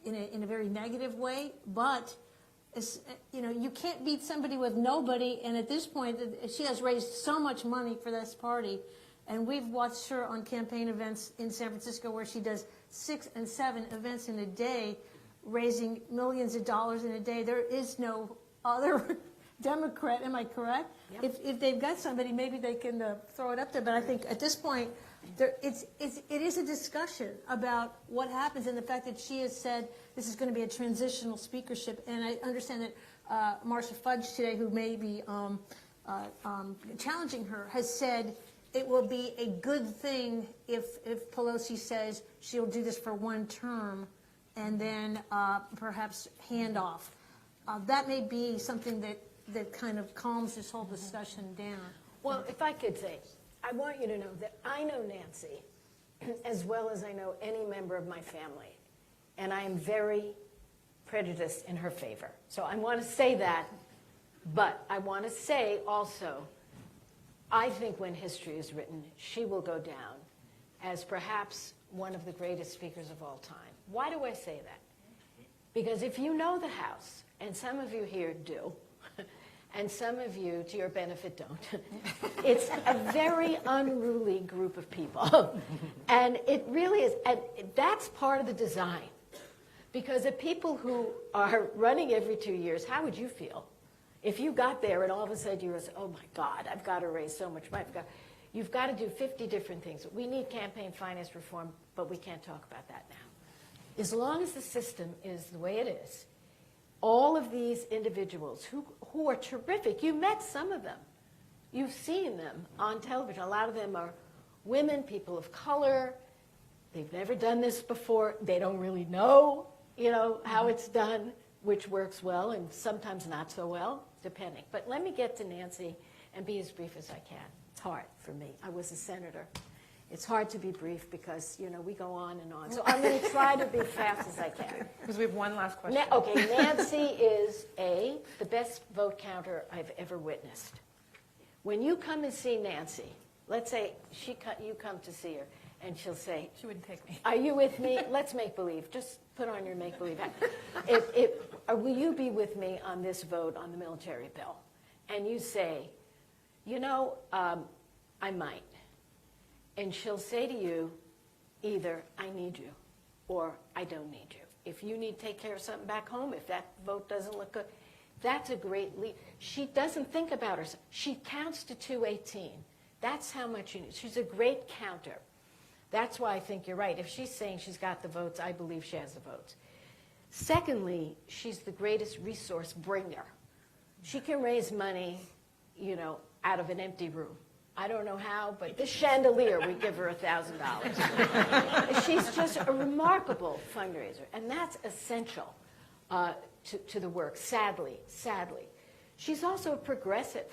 in a very negative way. But you can't beat somebody with nobody. And at this point, she has raised so much money for this party. And we've watched her on campaign events in San Francisco where she does 6 and 7 events in a day, raising millions of dollars in a day. There is no other Democrat, am I correct? Yep. If they've got somebody, maybe they can throw it up there. But I think at this point, it is a discussion about what happens, and the fact that she has said this is going to be a transitional speakership. And I understand that Marcia Fudge today, who may be challenging her, has said it will be a good thing if Pelosi says she'll do this for one term and then perhaps hand off. That may be something that kind of calms this whole discussion down. Well, if I could say, I want you to know that I know Nancy as well as I know any member of my family, and I am very prejudiced in her favor. So I want to say that, but I want to say also, I think when history is written, she will go down as perhaps one of the greatest speakers of all time. Why do I say that? Because if you know the House, and some of you here do, and some of you, to your benefit, don't. It's a very unruly group of people. And it really is, and that's part of the design. Because the people who are running every 2 years, how would you feel? If you got there and all of a sudden you were, oh my God, I've got to raise so much money. You've got to do 50 different things. We need campaign finance reform, but we can't talk about that now. As long as the system is the way it is, all of these individuals who are terrific, you met some of them. You've seen them on television. A lot of them are women, people of color. They've never done this before. They don't really know, how it's done, which works well and sometimes not so well, depending. But let me get to Nancy and be as brief as I can. It's hard for me. I was a senator. It's hard to be brief because, we go on and on. So I'm going to try to be fast as I can. Because we have one last question. Nancy is the best vote counter I've ever witnessed. When you come and see Nancy, let's say you come to see her, and she'll say, She wouldn't take me. Are you with me? Let's make believe. Just put on your make believe hat. Will you be with me on this vote on the military bill? And you say, I might. And she'll say to you, either I need you or I don't need you. If you need to take care of something back home, if that vote doesn't look good, that's a great lead. She doesn't think about herself. She counts to 218. That's how much you need. She's a great counter. That's why I think you're right. If she's saying she's got the votes, I believe she has the votes. Secondly, she's the greatest resource bringer. She can raise money, out of an empty room. I don't know how, but this chandelier, we give her $1,000. She's just a remarkable fundraiser, and that's essential to the work, sadly. She's also a progressive.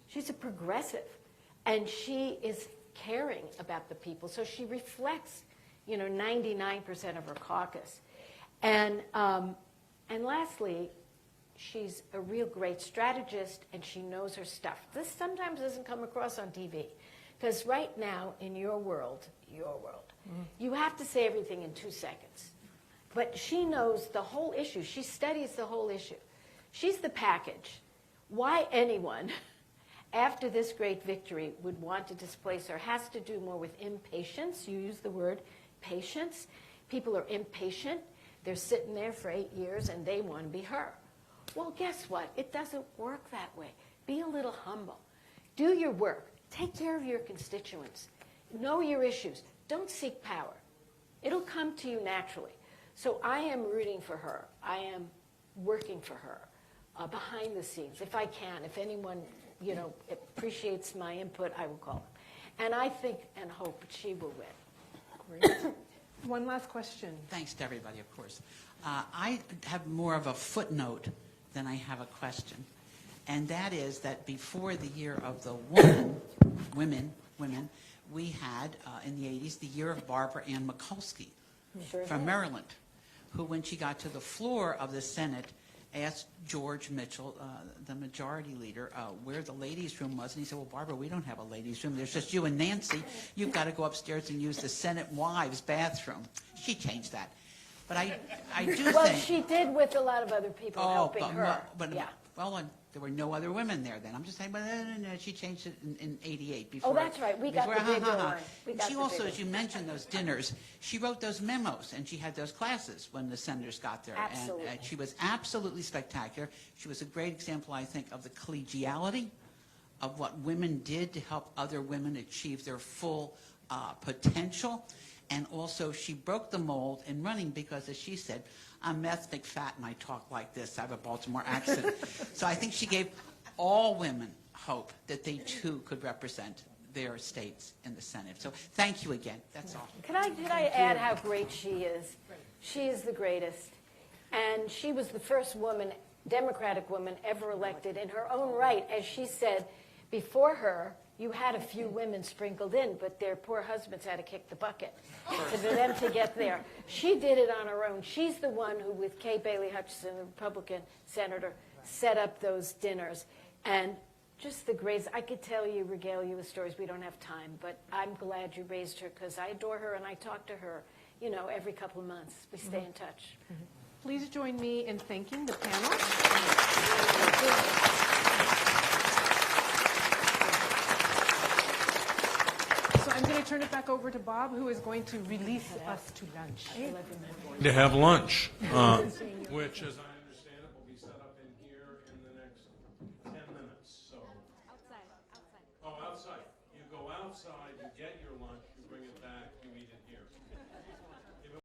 She's a progressive, and she is caring about the people, so she reflects, 99% of her caucus. And lastly, she's a real great strategist, and she knows her stuff. This sometimes doesn't come across on TV, because right now in your world, you have to say everything in 2 seconds. But she knows the whole issue. She studies the whole issue. She's the package. Why anyone, after this great victory, would want to displace her has to do more with impatience. You use the word patience. People are impatient. They're sitting there for 8 years, and they want to be her. Well, guess what? It doesn't work that way. Be a little humble. Do your work. Take care of your constituents. Know your issues. Don't seek power. It'll come to you naturally. So I am rooting for her. I am working for her behind the scenes, if I can. If anyone, appreciates my input, I will call them. And I think and hope she will win. Great. One last question. Thanks to everybody, of course. I have more of a footnote than I have a question. And that is that before the year of the women, we had, in the 80s, the year of Barbara Ann Mikulski from Maryland, who, when she got to the floor of the Senate, asked George Mitchell, the majority leader, where the ladies' room was. And he said, well, Barbara, we don't have a ladies' room. There's just you and Nancy. You've got to go upstairs and use the Senate wives' bathroom. She changed that. But I do think... Well, she did with a lot of other people helping her. There were no other women there then. I'm just saying, no, she changed it in 88. Before, oh, that's right. We got the bigger one. She also, as you mentioned, those dinners, she wrote those memos, and she had those classes when the senators got there. Absolutely. And she was absolutely spectacular. She was a great example, I think, of the collegiality of what women did to help other women achieve their full potential. And also, she broke the mold in running because, as she said, I'm meth McFat and I talk like this. I have a Baltimore accent. So I think she gave all women hope that they, too, could represent their states in the Senate. So thank you again. That's all. Could I add how great she is? She is the greatest. And she was the first woman, Democratic woman, ever elected in her own right. As she said, before her, you had a few women sprinkled in, but their poor husbands had to kick the bucket for them to get there. She did it on her own. She's the one who, with Kay Bailey Hutchison, the Republican senator, set up those dinners. And just the greatest. I could regale you with stories. We don't have time, but I'm glad you raised her because I adore her and I talk to her, every couple of months. We stay in touch. Mm-hmm. Please join me in thanking the panel. So I'm going to turn it back over to Bob, who is going to release us to lunch. To have lunch, which, as I understand it, will be set up in here in the next 10 minutes. So outside. Oh, outside. You go outside, you get your lunch.